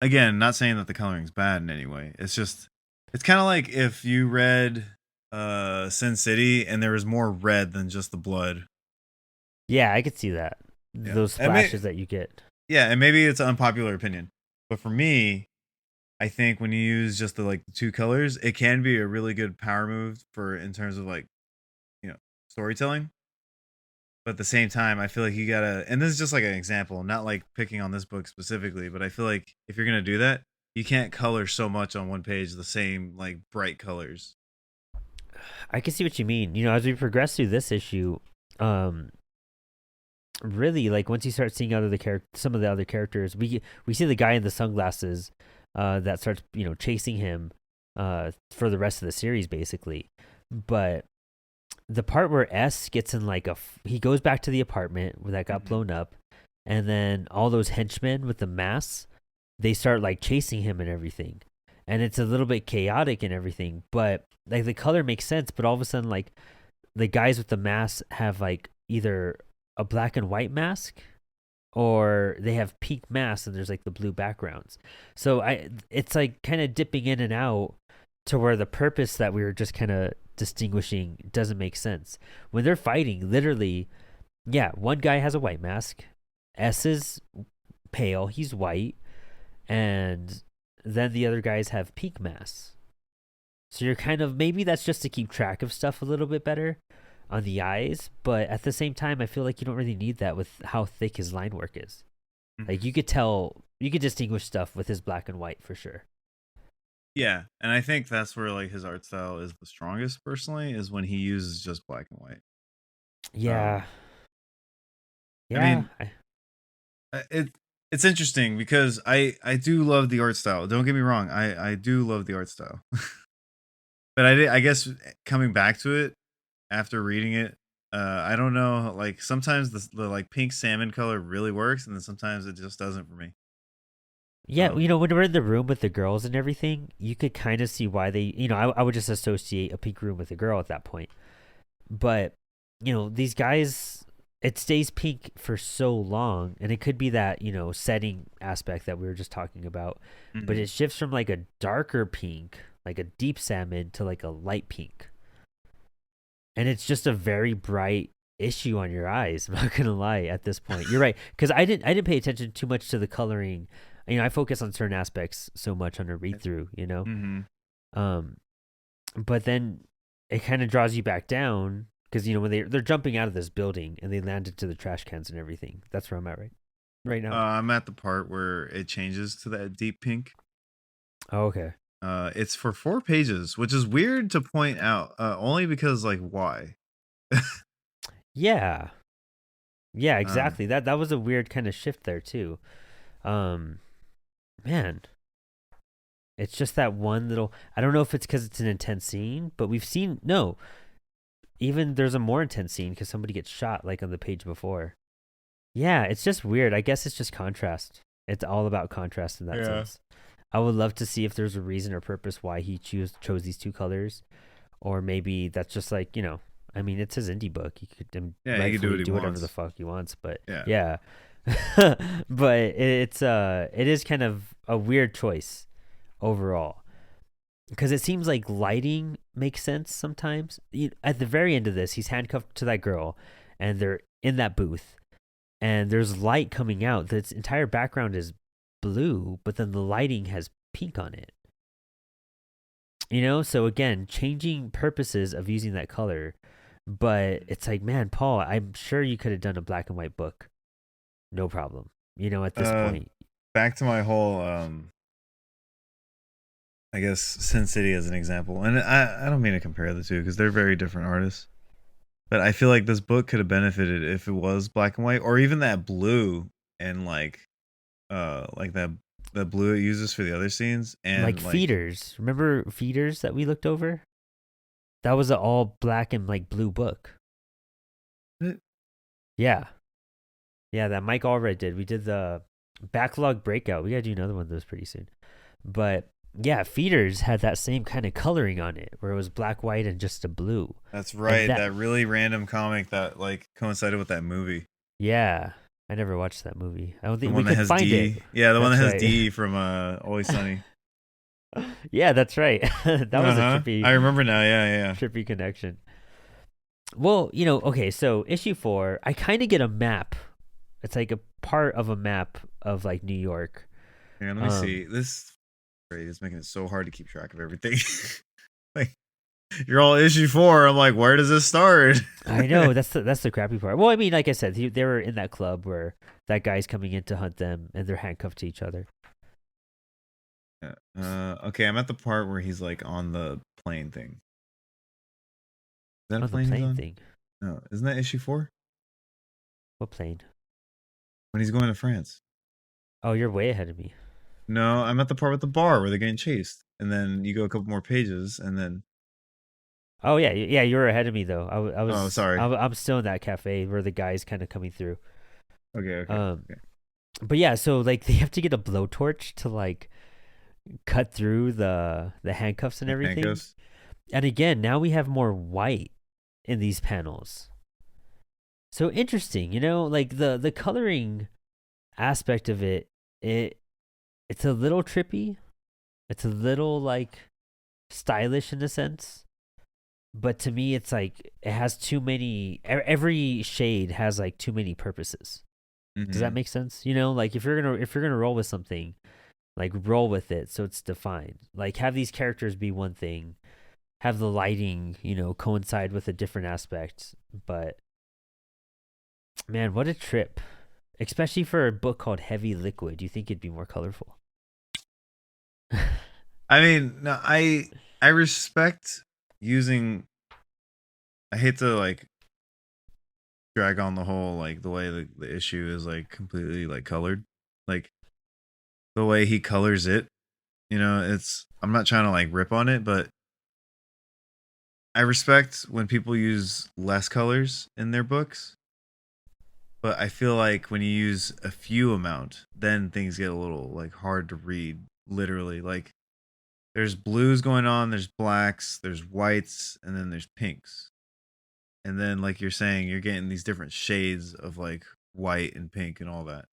again, not saying that the coloring's bad in any way. It's just it's kind of like if you read Sin City and there was more red than just the blood. Yeah, I could see that. Yeah. Those splashes that you get. Yeah, and maybe it's an unpopular opinion. But for me, I think when you use just the two colors, it can be a really good power move for in terms of storytelling. But at the same time, I feel like you gotta, and this is just like an example, not like picking on this book specifically, but I feel like if you're gonna do that, you can't color so much on one page the same like bright colors. I can see what you mean. As we progress through this issue, um, really like once you start seeing some of the other characters, we see the guy in the sunglasses, that starts chasing him, for the rest of the series basically. But the part where S gets in he goes back to the apartment where that got Hmm. blown up, and then all those henchmen with the masks, they start like chasing him and everything, and it's a little bit chaotic and everything. But like the color makes sense, but all of a sudden like the guys with the masks have like either a black and white mask or they have pink masks and there's like the blue backgrounds. So it's like kind of dipping in and out to where the purpose that we were just kind of distinguishing doesn't make sense. When they're fighting, literally, yeah, one guy has a white mask. S is pale, he's white, and then the other guys have pink masks. So you're kind of maybe that's just to keep track of stuff a little bit better. on the eyes, but at the same time, I feel like you don't really need that with how thick his line work is. Like you Mhm. could tell, you could distinguish stuff with his black and white for sure. Yeah, and I think that's where like his art style is the strongest. Personally, is when he uses just black and white. Yeah, Um, I yeah, mean, it's interesting because I do love the art style. Don't get me wrong, I do love the art style, but I guess coming back to it after reading it, I don't know. Like sometimes the like pink salmon color really works, and then sometimes it just doesn't for me. yeah. Um, When we're in the room with the girls and everything, you could kind of see why they. I would just associate a pink room with a girl at that point. But these guys, it stays pink for so long, and it could be that setting aspect that we were just talking about. But mhm. it shifts from like a darker pink, like a deep salmon, to like a light pink, and it's just a very bright issue on your eyes. I'm not gonna lie. At this point, you're right, because I didn't pay attention too much to the coloring. I focus on certain aspects so much on a read through. Mhm. Um, but then it kind of draws you back down because when they're jumping out of this building and they land into the trash cans and everything. That's where I'm at right now. I'm at the part where it changes to that deep pink. Oh, okay. It's for 4 pages, which is weird to point out. Only because like why? Yeah. Yeah, Uh, exactly. That was a weird kind of shift there too. Um Man, it's just that one little, I don't know if it's cuz it's an intense scene, but we've seen no, even there's a more intense scene cuz somebody gets shot like on the page before. Yeah, it's just weird. I guess it's just contrast. It's all about contrast in that yeah. sense. I would love to see if there's a reason or purpose why he chose these two colors, or maybe that's just like I mean, it's his indie book. He could Yeah, he can do rightfully what he do whatever the wants. fuck he wants, but Yeah. yeah, but it is kind of a weird choice overall because it seems like lighting makes sense sometimes. At the very end of this, he's handcuffed to that girl, and they're in that booth, and there's light coming out. This entire background is blue, but then the lighting has pink on it. So again, changing purposes of using that color, but it's like, man, Paul, I'm sure you could have done a black and white book, no problem. At this Uh, point, Back to my whole I guess Sin City as an example, and I don't mean to compare the two because they're very different artists. But I feel like this book could have benefited if it was black and white, or even that blue and like that blue it uses for the other scenes, like and like feeders, remember feeders that we looked over? That was an all black and like blue book. eh, Yeah, yeah, that Mike Allred did. We did the backlog breakout. We gotta do another one of those pretty soon. But yeah, feeders had that same kind of coloring on it, where it was black, white, and just a blue. that's And right, that, that really random comic that like coincided with that movie, yeah, I never watched that movie. I don't the think we one that could has find it. D. Yeah, the one that That's has right. D from Always Sunny. Yeah, that's right. That was a Uh huh. I remember now. Yeah, yeah. trippy connection. Well, okay, so issue 4, I kind of get a map. It's like a part of a map of like New York. Here, let me see. Um, This great. It's making it so hard to keep track of everything. Like you're all issue 4. I'm like, where does this start? I know that's the crappy part. Well, I mean, like I said, they were in that club where that guy's coming in to hunt them, and they're handcuffed to each other. Yeah. Okay, I'm at the part where he's like on the plane thing. Is that a On the plane he's plane on? thing. No, isn't that issue 4? What plane? When he's going to France. Oh, you're way ahead of me. No, I'm at the part with the bar where they're getting chased, and then you go a couple more pages, and then Oh yeah, yeah, you were ahead of me though. I oh, was sorry. I'm still in that cafe where the guy's kind of coming through. Okay, okay, Um, okay. but yeah, so like they have to get a blowtorch to like cut through the handcuffs and The everything. handcuffs. And again, now we have more white in these panels. So interesting, like the coloring aspect of it's a little trippy. It's a little like stylish in a sense. But to me it's like it has too many every shade has like too many purposes. Does that Mm-hmm. make sense? Like if you're gonna roll with something, like roll with it so it's defined. Like have these characters be one thing, have the lighting, coincide with a different aspect. But man, what a trip. Especially for a book called Heavy Liquid. Do you think it'd be more colorful? I mean, no, I respect using. I hate to like drag on the whole like the way the issue is like completely like colored, like the way he colors it. It's I'm not trying to like rip on it, but I respect when people use less colors in their books. But I feel like when you use a few amount, then things get a little like hard to read. Literally, like there's blues going on, there's blacks, there's whites, and then there's pinks. And then like you're saying, you're getting these different shades of like white and pink and all that.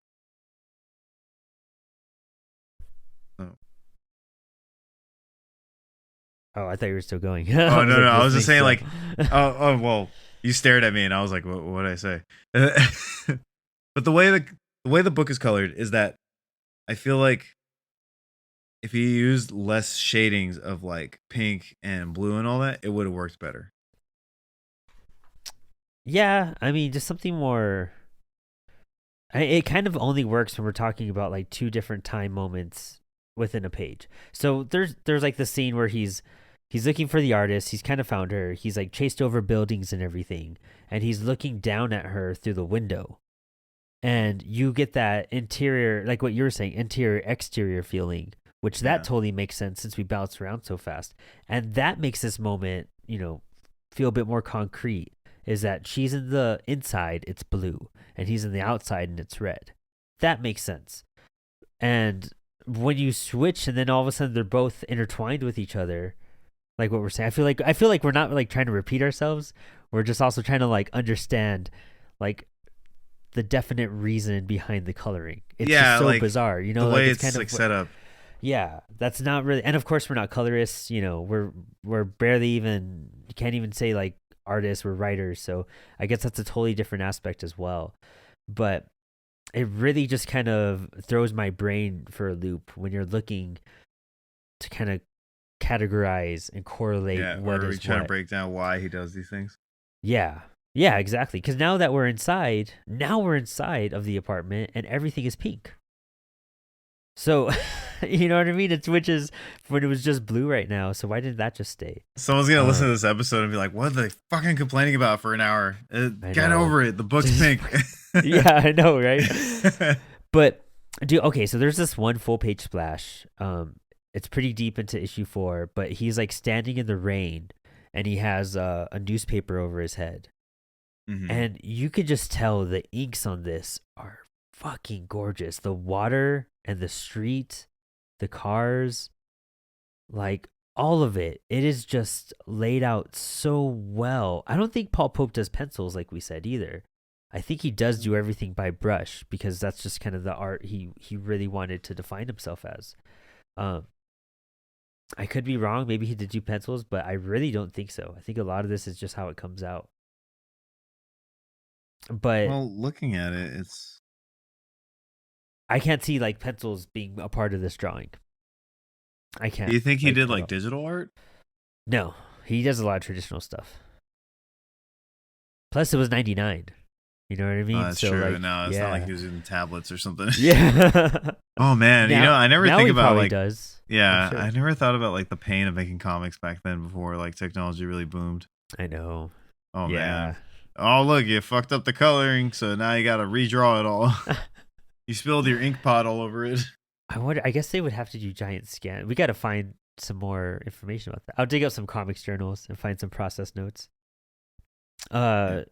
So, Oh, I thought you were still going. oh I was no, no, like I was listening just saying still. like, oh well, you stared at me and I was like, what did I say? But the way the book is colored is that I feel like if you used less shadings of like pink and blue and all that, it would have worked better. Yeah, I mean, just something more. It kind of only works when we're talking about like two different time moments within a page. So there's like the scene where he's looking for the artist. He's kind of found her. He's like chased over buildings and everything, and he's looking down at her through the window. And you get that interior, like what you were saying, interior exterior feeling, which that Yeah. totally makes sense since we bounce around so fast. And that makes this moment, feel a bit more concrete. Is that she's in the inside, it's blue, and he's in the outside, and it's red. That makes sense. And when you switch, and then all of a sudden they're both intertwined with each other, like what we're saying, I feel like we're not like trying to repeat ourselves. We're just also trying to like understand, like the definite reason behind the coloring. It's just Yeah, so like bizarre, the like way it's it's kind like of set up. yeah, that's not really, and of course we're not colorists, we're barely even, can't even say like artists, we're writers, so I guess that's a totally different aspect as well. But it really just kind of throws my brain for a loop when you're looking to kind of categorize and correlate Yeah, what or are we is trying to what. break down why he does these things? Yeah. Yeah, exactly. Because now we're inside of the apartment and everything is pink. So, you know what I mean? It switches when it was just blue right now. So why didn't that just stay? Someone's gonna listen to Um, this episode and be like, "What are they fucking complaining about for an hour? I Get know. over it. The book's Just, pink." yeah, I know, right? But dude, okay, so there's this one full page splash. It's pretty deep into issue 4, but he's like standing in the rain, and he has a newspaper over his head, Hmm. and you could just tell the inks on this are fucking gorgeous. The water and the street, the cars, like all of it. It is just laid out so well. I don't think Paul Pope does pencils like we said either. I think he does do everything by brush because that's just kind of the art he really wanted to define himself as. Um, I could be wrong. Maybe he did do pencils, but I really don't think so. I think a lot of this is just how it comes out. But Well, looking at it, it's I can't see like pencils being a part of this drawing. I do can't you think he like did at like all. digital art? No, he does a lot of traditional stuff. Plus, it was 99. You know what I Oh, mean? that's So true. like, No, it's not like yeah, he was using tablets or something. yeah. Oh man, now, I never now think he about probably like does. I'm yeah, I sure. never thought about like the pain of making comics back then before like technology really boomed. I know. Oh Yeah. man. Oh look, you fucked up the coloring, so now you got to redraw it all. You spilled your ink pot all over it. I wonder. I guess they would have to do giant scan. We got to find some more information about that. I'll dig up some comics journals and find some process notes. Yeah. Uh,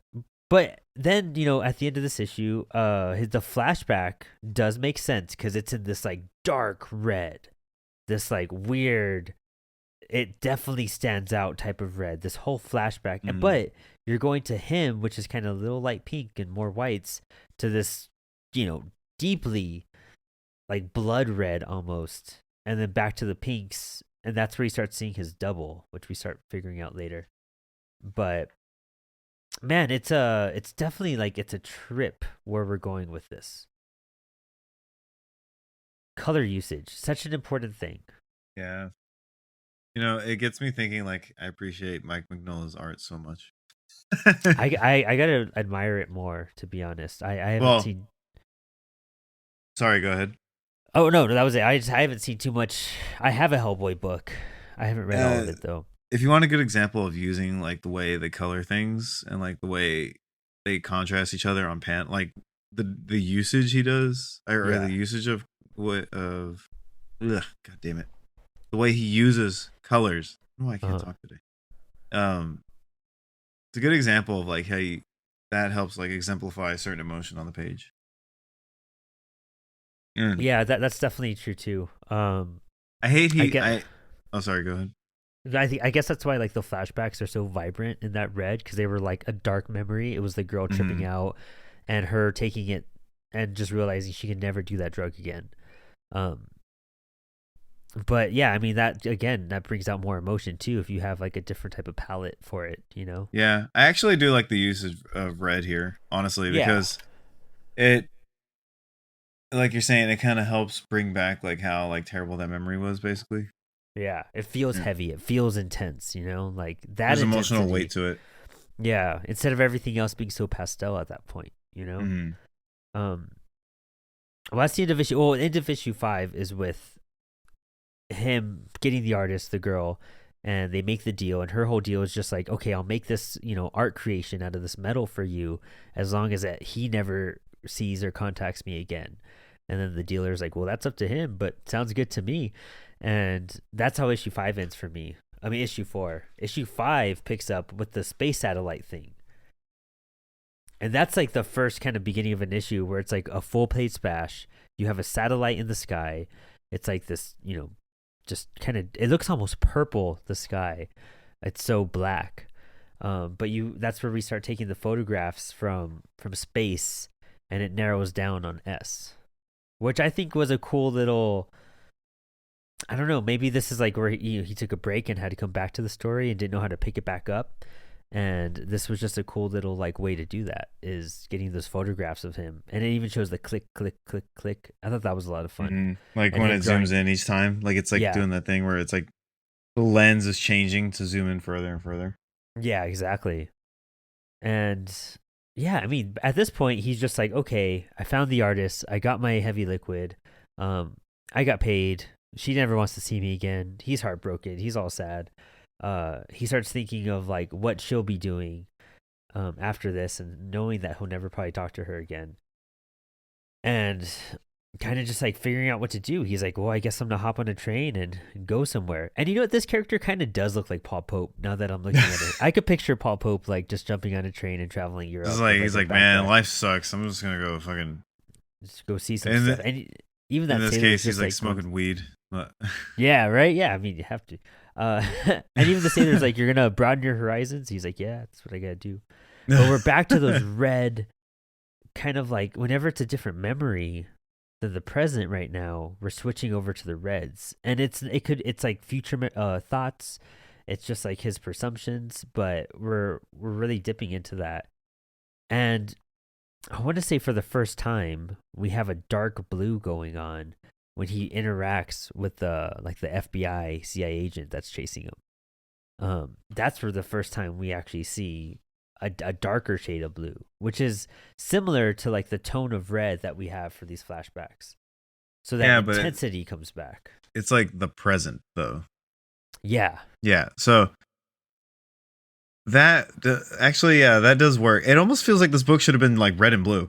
but then at the end of this issue, the flashback does make sense because it's in this like dark red, this like weird. It definitely stands out type of red. This whole flashback, Mm. but you're going to him, which is kind of a little light pink and more whites, to this, deeply like blood red almost, and then back to the pinks, and that's where you start seeing his double, which we start figuring out later. But man, it's definitely like it's a trip where we're going with this. Color usage, such an important thing. Yeah. It gets me thinking. Like, I appreciate Mike Mignola's art so much. I gotta admire it more, to be honest. I haven't Well, seen. sorry. Go ahead. Oh no, that was it. I haven't seen too much. I have a Hellboy book. I haven't read all Uh, of it though. if you want a good example of using like the way they color things and like the way they contrast each other on pan, like the usage he does, or the Yeah. usage of what of, god damn it, the way he uses colors. Oh, I can't Uh, talk today. Um, it's a good example of like how that helps like exemplify a certain emotion on the page. And yeah, that's definitely true too. I hate I he get. I. Oh, sorry. Go ahead. I guess that's why like the flashbacks are so vibrant in that red, because they were like a dark memory. It was the girl tripping Mhm. out, and her taking it and just realizing she could never do that drug again. Um, but yeah, I mean that again, that brings out more emotion too if you have like a different type of palette for it. You know? Yeah, I actually do like the usage of red here, honestly, Yeah, because it, like you're saying, it kind of helps bring back like how like terrible that memory was, basically. yeah. It feels Yeah. heavy. It feels intense. You know, like that There's emotional weight intensity. to it. Yeah, instead of everything else being so pastel at that point. You know? Hmm. Um. Well, that's the end of issue. Well, end of issue 5 is with him getting the artist, the girl, and they make the deal. And her whole deal is just like, okay, I'll make this, art creation out of this metal for you, as long as that he never sees or contacts me again. And then the dealer's like, well, that's up to him, but sounds good to me. And that's how issue 5 ends for me. I mean, issue 4. Issue 5 picks up with the space satellite thing. And that's like the first kind of beginning of an issue where it's like a full page splash. You have a satellite in the sky. It's like this, just kind of, it looks almost purple, the sky. It's so black. But that's where we start taking the photographs from space, and it narrows down on S, which I think was a cool little, I don't know, maybe this is like where he took a break and had to come back to the story and didn't know how to pick it back up. And this was just a cool little like way to do that, is getting those photographs of him. And it even shows the click, click, click, click. I thought that was a lot of fun. Like And when him it drawing, zooms in each time, like it's like yeah, doing that thing where it's like the lens is changing to zoom in further and further. yeah, exactly. And yeah, I mean, at this point, he's just like, okay, I found the artist. I got my heavy liquid. Um, I got paid. She never wants to see me again. He's heartbroken. He's all sad. He starts thinking of like what she'll be doing after this, and knowing that he'll never probably talk to her again. And kind of just like figuring out what to do. He's like, well, I guess I'm gonna hop on a train and go somewhere. And you know what? This character kind of does look like Paul Pope now that I'm looking at it. I could picture Paul Pope like just jumping on a train and traveling It's Europe like with like he's a like, man, backpack, life sucks. I'm just gonna go fucking. just go see some In stuff. th- And even in that this sailor's case, he's just like like, smoking weed. But yeah, right, yeah. I mean, you have to. And even the sailor's like, you're gonna broaden your horizons. He's like, yeah, that's what I gotta do. But we're back to those red, kind of like whenever it's a different memory than the present right now, we're switching over to the reds. And it's like future thoughts. It's just like his presumptions, but we're really dipping into that. And I want to say for the first time, we have a dark blue going on when he interacts with the FBI CIA agent that's chasing him. That's for the first time we actually see a darker shade of blue, which is similar to like the tone of red that we have for these flashbacks. So that yeah, but intensity comes back. it's like the present though. Yeah. Yeah, so actually, yeah, that does work. It almost feels like this book should have been like red and blue.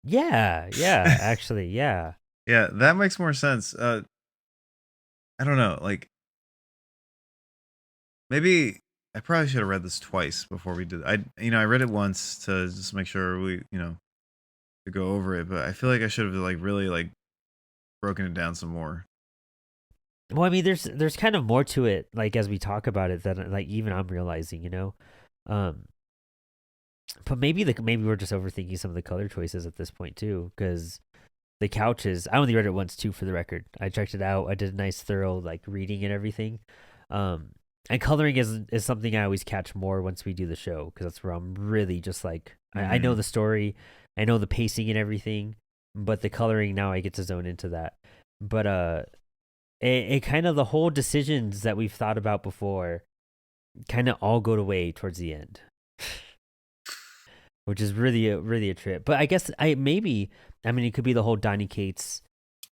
Yeah. Yeah. Actually, yeah. Yeah, that makes more sense. I don't know, like maybe I probably should have read this twice before we did. I read it once to just make sure we, to go over it, but I feel like I should have like really like broken it down some more. Well, I mean, there's kind of more to it, like as we talk about it, that like even I'm realizing. Um, but maybe we're just overthinking some of the color choices at this point too, because the couches. I only read it once too, for the record. I checked it out. I did a nice thorough like reading and everything. Um, and coloring is something I always catch more once we do the show, because that's where I'm really just like I know Mm-hmm. the story, I know the pacing and everything, but the coloring now I get to zone into that. But it kind of the whole decisions that we've thought about before kind of all go away towards the end, which is really a trip. But I guess I mean it could be the whole Donny Cates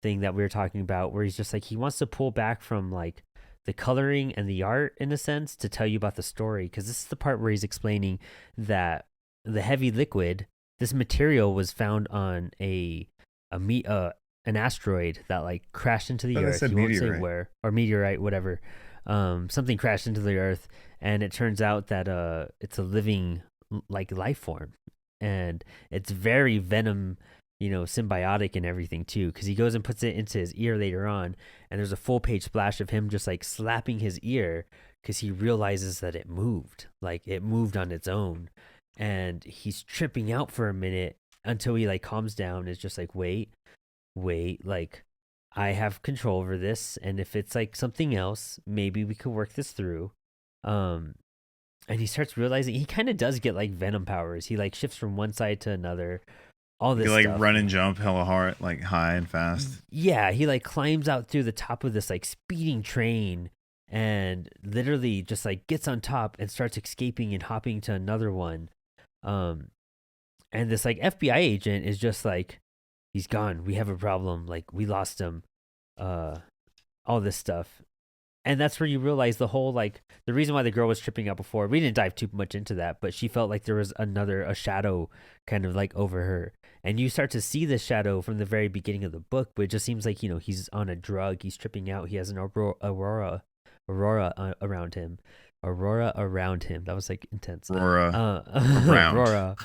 thing that we were talking about, where he's just like he wants to pull back from like the coloring and the art in a sense to tell you about the story, because this is the part where he's explaining that the heavy liquid, this material was found on a meet an asteroid that like crashed into Oh, the they earth. said He won't say meteorite. where, or meteorite, whatever. Something crashed into the earth, and it turns out that it's a living like life form, and it's very venom, symbiotic and everything too, because he goes and puts it into his ear later on, and there's a full page splash of him just like slapping his ear because he realizes that it moved on its own, and he's tripping out for a minute until he like calms down. It's just like wait, like I have control over this, and if it's like something else, maybe we could work this through. Um, and he starts realizing he kind of does get like venom powers. He like shifts from one side to another, all You can this like stuff. run and jump hella hard, like high and fast. Yeah, he like climbs out through the top of this like speeding train and literally just like gets on top and starts escaping and hopping to another one. Um, and this like FBI agent is just like, he's gone. We have a problem. Like we lost him. Uh, all this stuff. And that's where you realize the whole like the reason why the girl was tripping out before. We didn't dive too much into that, but she felt like there was a shadow kind of like over her. And you start to see the shadow from the very beginning of the book, but it just seems like, he's on a drug, he's tripping out, he has an aurora around him. Aurora around him. That was like intense. Aurora Uh around. Aurora.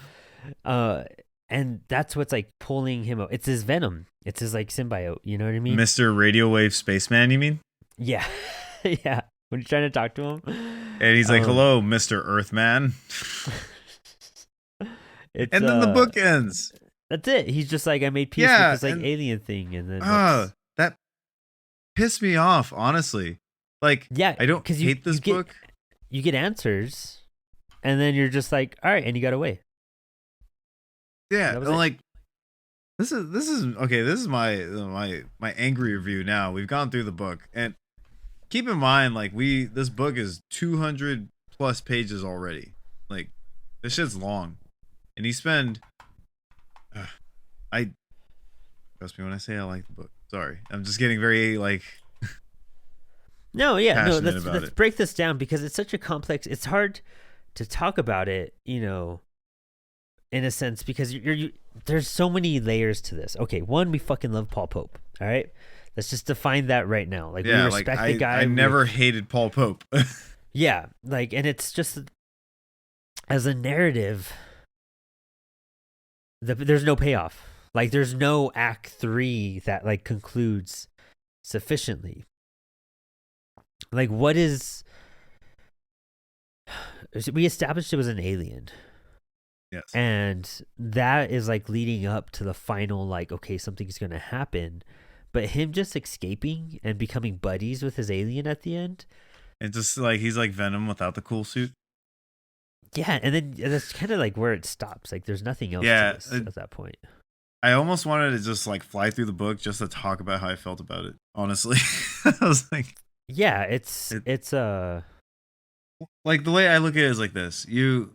Uh and that's what's like pulling him out. It's his venom. It's his like symbiote, you know what I mean? Mr. Radio Wave Spaceman, you mean? Yeah. Yeah. When you're trying to talk to him. And he's like, Um "Hello, Mr. Earthman." it's And then the book ends. that's it. He's just like, I made peace with Yeah, this like and alien thing, and then that's that pissed me off, honestly. Like, yeah, I don't because hate this book. you get answers, and then you're just like, all right, and you got away. Yeah, That was and it. like this is okay. This is my angry review. Now we've gone through the book, and keep in mind, like this book is 200 plus pages already. Like this shit's long, and you spend. I trust me when I say I like the book. Sorry, I'm just getting very like No, yeah, no. passionate Let's about it. break this down because it's such a complex. It's hard to talk about it, in a sense, because there's so many layers to this. Okay, one, we fucking love Paul Pope. All right, let's just define that right now. Like we Yeah, like respect the guy. I never hated Paul Pope. Yeah, like, and it's just as a narrative, there's no payoff. Like there's no act 3 that like concludes sufficiently. Like what is we established it was an alien, Yes. and that is like leading up to the final like, okay, something's gonna happen, but him just escaping and becoming buddies with his alien at the end. And just like he's like Venom without the cool suit. Yeah, and then that's kind of like where it stops. Like there's nothing else Yeah, to this at that point. I almost wanted to just like fly through the book just to talk about how I felt about it. Honestly, I was Yeah, it, it's like the way I look at it is like this. You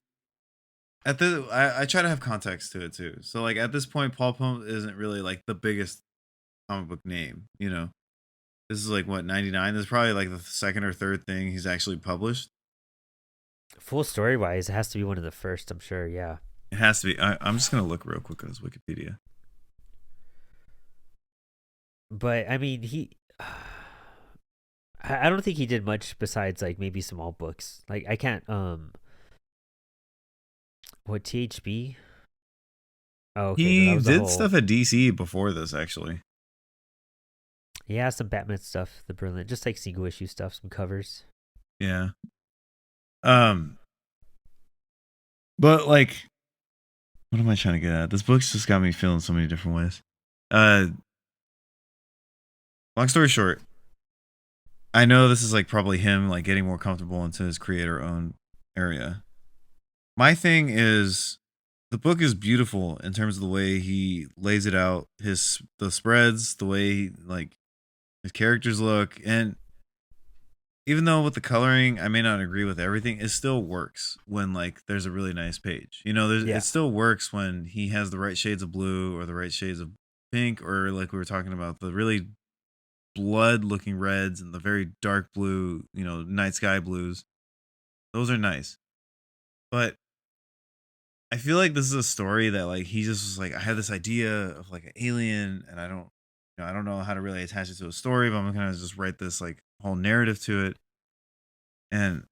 at the I try to have context to it too. So like at this point, Paul Pope isn't really like the biggest comic book name. This is like what 99. This is probably like the second or third thing he's actually published. full story wise, it has to be one of the first, I'm sure. Yeah, It has to be. I'm just gonna look real quick on his Wikipedia. but I mean, I don't think he did much besides like maybe small books. Like I can't what THB? Oh, okay, no, that He was the did whole. stuff at DC before this, actually. Yeah, some Batman stuff, the Berlin, just like single issue stuff, some covers. Yeah. Um. But like, what am I trying to get at? This book's just got me feeling so many different ways. Uh. Long story short, I know this is like probably him like getting more comfortable into his creator-owned area. My thing is, the book is beautiful in terms of the way he lays it out, the spreads, the way like His characters look, and even though with the coloring I may not agree with everything, it still works when like there's a really nice page. It Yeah. still works when he has the right shades of blue or the right shades of pink, or like we were talking about, the really blood looking reds and the very dark blue, night sky blues. Those are nice. But I feel like this is a story that like he just was like, I have this idea of like an alien, and I don't know how to really attach it to a story, but I'm gonna just write this like whole narrative to it, and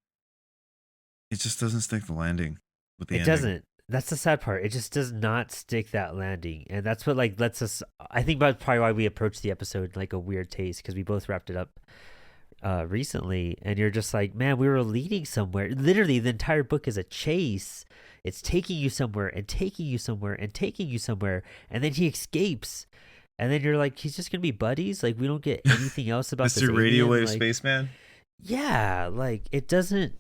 it just doesn't stick the landing with the It ending. doesn't. That's the sad part. It just does not stick that landing, and that's what like lets us. I think that's probably why we approached the episode like a weird taste because we both wrapped it up recently, and you're just like, man, we were leading somewhere. Literally, the entire book is a chase. It's taking you somewhere and taking you somewhere and taking you somewhere, and then he escapes, and then you're like, he's just gonna be buddies. Like we don't get anything else about this Mr. Radio alien. Wave Like, Spaceman. yeah, like it doesn't.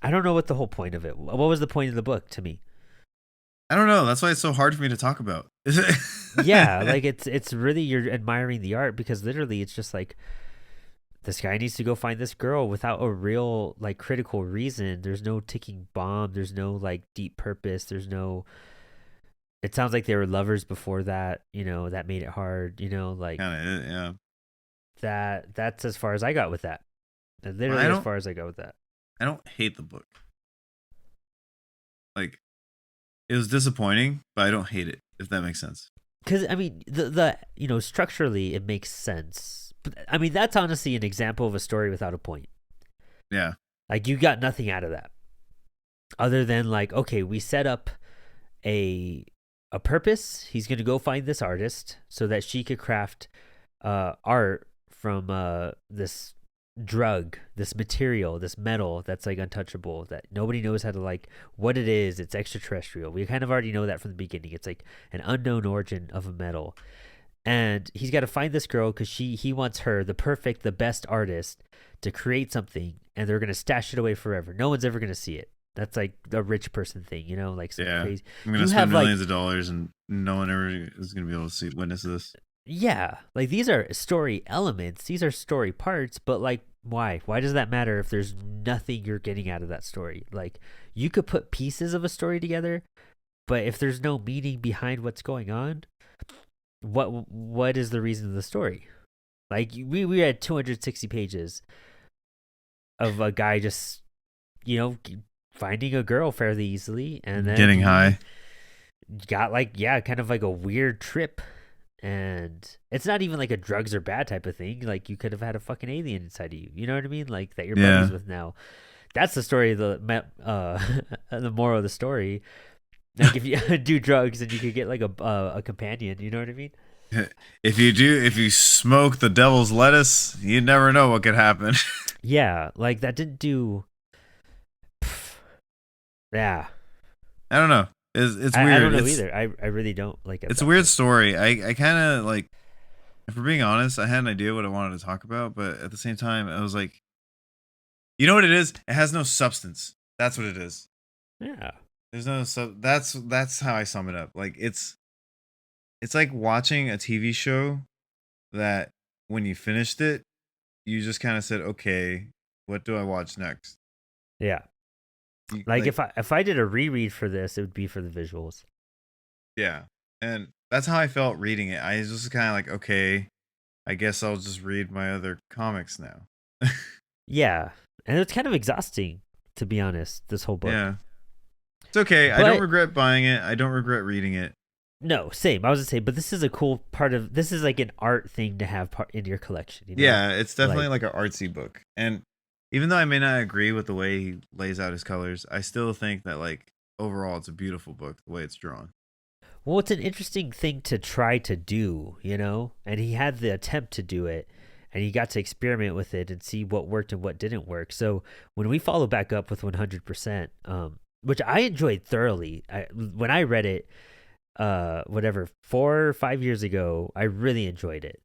I don't know what the whole point of it. What was the point of the book to me? I don't know. That's why it's so hard for me to talk about. Yeah, like it's really you're admiring the art because literally it's just like this guy needs to go find this girl without a real like critical reason. There's no ticking bomb. There's no like deep purpose. There's no. It sounds like they were lovers before that. That made it hard. Like Kind of, yeah. that. That's as far as I got with that. I Literally as don't. far as I got with that. I don't hate the book. Like, it was disappointing, but I don't hate it. If that makes sense. Because I mean the structurally it makes sense. But I mean that's honestly an example of a story without a point. Yeah. Like you got nothing out of that, other than like okay, we set up a purpose. He's gonna go find this artist so that she could craft art from this drug, this material, this metal that's like untouchable that nobody knows how to like what it is. It's extraterrestrial. We kind of already know that from the beginning. It's like an unknown origin of a metal, and he's got to find this girl because he wants her, the best artist, to create something, and they're gonna stash it away forever. No one's ever gonna see it. That's like a rich person thing, like some Yeah. crazy. I'm gonna You spend have like millions of dollars, and no one ever is gonna be able to witness this. yeah, like these are story elements, these are story parts, but like why does that matter if there's nothing you're getting out of that story? Like you could put pieces of a story together, but if there's no meaning behind what's going on, what is the reason of the story? Like we had 260 pages of a guy just finding a girl fairly easily, and then Getting high. got like kind of like a weird trip. And it's not even like a drugs are bad type of thing. Like you could have had a fucking alien inside of you. You know what I mean? Like that you're Yeah. buddies with now. That's the story of the moral of the story. Like if you do drugs and you could get like a companion. You know what I mean? If you smoke the devil's lettuce, you never know what could happen. Yeah, like that didn't do. Yeah, I don't know. It's weird. I don't know either. I really don't like it. It's a weird story. I kind of like, if we're being honest, I had an idea what I wanted to talk about, but at the same time, I was like, you know what it is? It has no substance. That's what it is. Yeah. There's no That's how I sum it up. Like it's like watching a TV show that when you finished it, you just kind of said, okay, what do I watch next? Yeah. Like if I did a reread for this, it would be for the visuals. Yeah. And that's how I felt reading it. I was just kind of like, okay, I guess I'll just read my other comics now. Yeah. And it's kind of exhausting, to be honest, this whole book. Yeah. It's okay. I don't regret buying it. I don't regret reading it. No, same. I was gonna say, but this is a cool part of this is like an art thing to have in your collection. Yeah, it's definitely like an artsy book. And even though I may not agree with the way he lays out his colors, I still think that like overall it's a beautiful book the way it's drawn. Well, it's an interesting thing to try to do, and he had the attempt to do it, and he got to experiment with it and see what worked and what didn't work. So when we follow back up with 100%, which I enjoyed thoroughly, when I read it, 4 or 5 years ago, I really enjoyed it.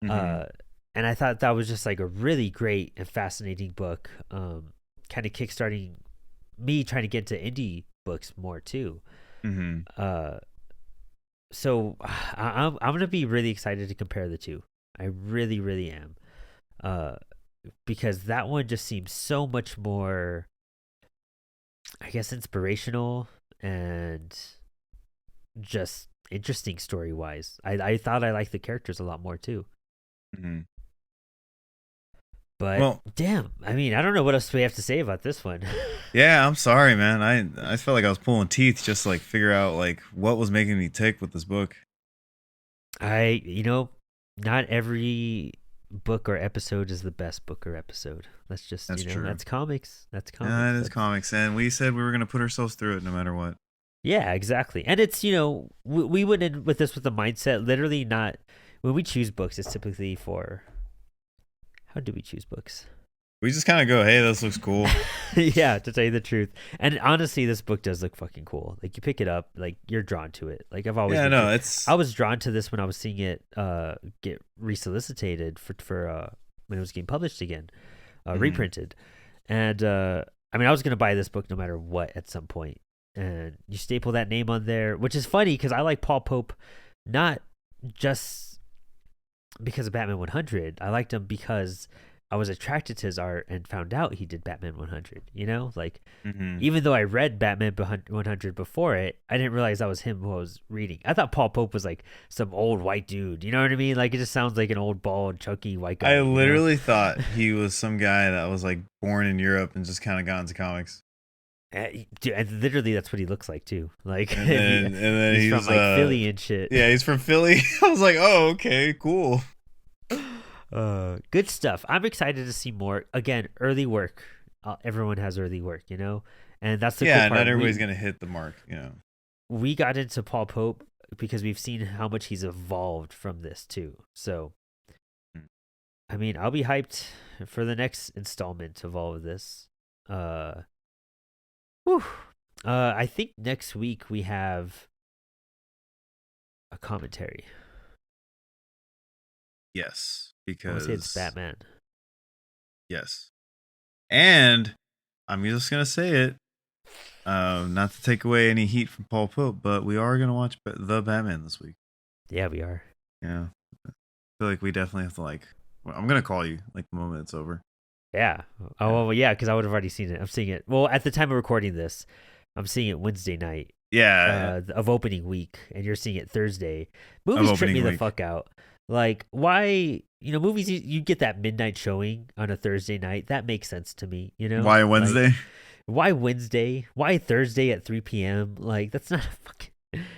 Mm-hmm. And I thought that was just like a really great and fascinating book, kind of kickstarting me trying to get into indie books more too. Mm-hmm. So I'm gonna be really excited to compare the two. I really, really am. Uh, because that one just seems so much more, I guess, inspirational and just interesting story wise. I thought I liked the characters a lot more too. Hmm. But Well, damn, I mean, I don't know what else we have to say about this one. yeah, I'm sorry, man. I felt like I was pulling teeth just to like figure out like what was making me tick with this book. Not every book or episode is the best book or episode. That's just, That's true. that's comics. That's Yeah, comics. it is That's comics, and we said we were gonna put ourselves through it no matter what. Yeah, exactly. And it's, we went in with this with the mindset literally not when we choose books, it's typically for how do we choose books? We just kind of go, hey, this looks cool. Yeah, to tell you the truth. And honestly, this book does look fucking cool. Like you pick it up, like you're drawn to it. Like I've always Yeah, been no, I it's. was drawn to this when I was seeing it get resolicited for when it was getting published again, Mhm. reprinted. And I mean, I was going to buy this book no matter what at some point. And you staple that name on there, which is funny cuz I like Paul Pope not just because of Batman 100. I liked him because I was attracted to his art and found out he did Batman 100. Like Mhm. even though I read Batman 100 before it, I didn't realize that was him who I was reading. I thought Paul Pope was like some old white dude. You know what I mean? Like it just sounds like an old, bald, chunky white I guy. literally thought he was some guy that was like born in Europe and just kind of got into comics. Dude, and literally, that's what he looks like too. Like And then he's from he's like Philly and shit. yeah, he's from Philly. I was like, oh, okay, cool. Good stuff. I'm excited to see more. Again, early work. Everyone has early work, and that's the cool Yeah, not part. everybody's gonna hit the mark. We got into Paul Pope because we've seen how much he's evolved from this too. So, Hmm. I mean, I'll be hyped for the next installment of all of this. Uh, whew. I think next week we have a commentary. Yes, I want to say it's because Batman. yes, and I'm just gonna say it. Not to take away any heat from Paul Pope, but we are gonna watch the Batman this week. Yeah, we are. Yeah, I feel like we definitely have to like. Well, I'm gonna call you like the moment it's over. Yeah. Oh, well, yeah, because I would have already seen it. I'm seeing it. Well, at the time of recording this, I'm seeing it Wednesday night Yeah, of opening week, and you're seeing it Thursday. of Movies trip me opening the week. fuck out. Like, why, movies, you get that midnight showing on a Thursday night. That makes sense to me, Why Like, Wednesday? why Wednesday? Why Thursday at 3 p.m.? Like, that's not a fucking.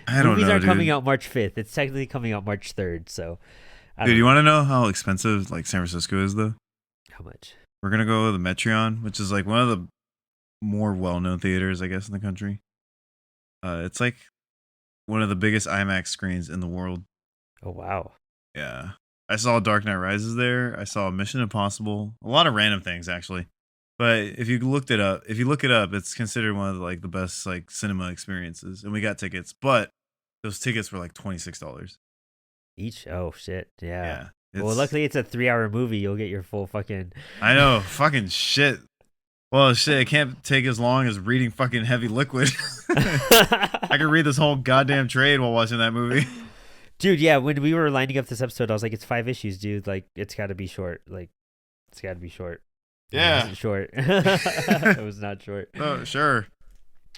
I don't Movies know, aren't coming dude. out March 5th. It's technically coming out March 3rd, so I Dude, don't you want know. to know how expensive like San Francisco is though? How much? We're gonna go to the Metreon, which is like one of the more well-known theaters, I guess, in the country. It's like one of the biggest IMAX screens in the world. Oh, wow. Yeah, I saw Dark Knight Rises there. I saw Mission Impossible. A lot of random things actually. But if you look it up, it's considered one of like the best like cinema experiences. And we got tickets, but those tickets were like $26. Each? Oh, shit. Yeah. Yeah, Well, it's. luckily it's a 3 hour movie. You'll get your full fucking. I know, fucking shit. Well, shit, it can't take as long as reading fucking heavy liquid. I could read this whole goddamn trade while watching that movie. Dude, yeah, when we were lining up this episode, I was like, it's 5 issues, dude. Like, it's got to be short. Like, it's got to be short. And it Yeah. wasn't short. It was not short. Oh, sure.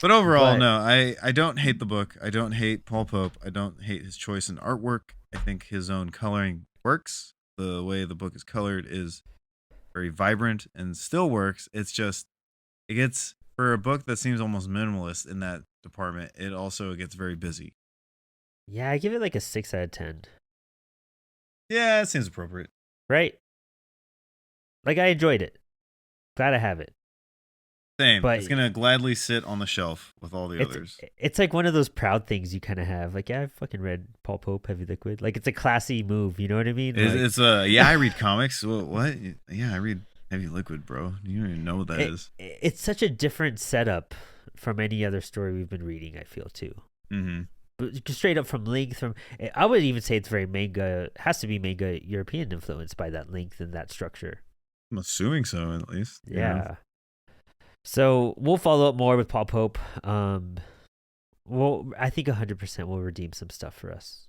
But overall, But no, I don't hate the book. I don't hate Paul Pope. I don't hate his choice in artwork. I think his own coloring works. The way the book is colored is very vibrant and still works. It's just, it gets, for a book that seems almost minimalist in that department, it also gets very busy. yeah, I give it like a 6 out of 10. Yeah, it seems appropriate. Right? Like, I enjoyed it. Glad I have it. Same. But It's going to gladly sit on the shelf with all the it's others. it's like one of those proud things you kind of have. Like, yeah, I fucking read Paul Pope, Heavy Liquid. Like, it's a classy move. You know what I mean? Like, Yeah, I read comics. What? Yeah, I read Heavy Liquid, bro. You don't even know what that is. it's such a different setup from any other story we've been reading, I feel, too. Mm-hmm. But just straight up from length, I would even say it's very manga, has to be manga European influenced by that length and that structure. I'm assuming so, at least. Yeah. So we'll follow up more with Paul Pope. Well, I think 100% will redeem some stuff for us.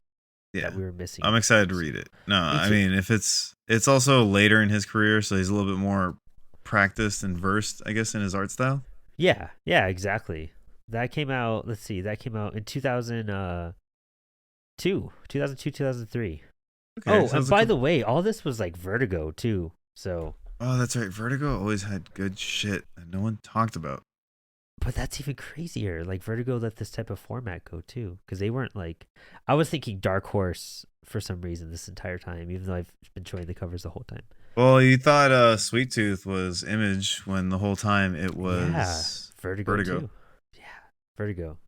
Yeah, that we were missing. I'm excited to read it. No, Me I too. mean, if it's also later in his career, so he's a little bit more practiced and versed, I guess, in his art style. Yeah, yeah, exactly. That came out. Let's see. That came out in 2002, 2003. Okay, Oh, so and it's a by the couple. way, all this was like Vertigo too. So, Oh, that's right. Vertigo always had good shit that no one talked about. but that's even crazier. Like Vertigo let this type of format go too, because they weren't like. I was thinking Dark Horse for some reason this entire time, even though I've been showing the covers the whole time. Well, you thought Sweet Tooth was Image when the whole time it Yeah, was Vertigo Vertigo. too. Yeah, Vertigo.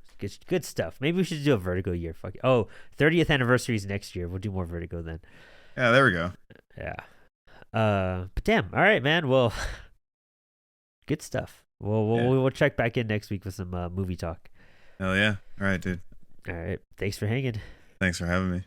Good stuff. Maybe we should do a Vertigo year. Fuck it. Oh, 30th anniversary is next year. We'll do more Vertigo then. Yeah, there we go. Yeah. But damn. All right, man. Well, good stuff. Yeah. We'll check back in next week with some movie talk. Hell yeah. All right, dude. All right. Thanks for hanging. Thanks for having me.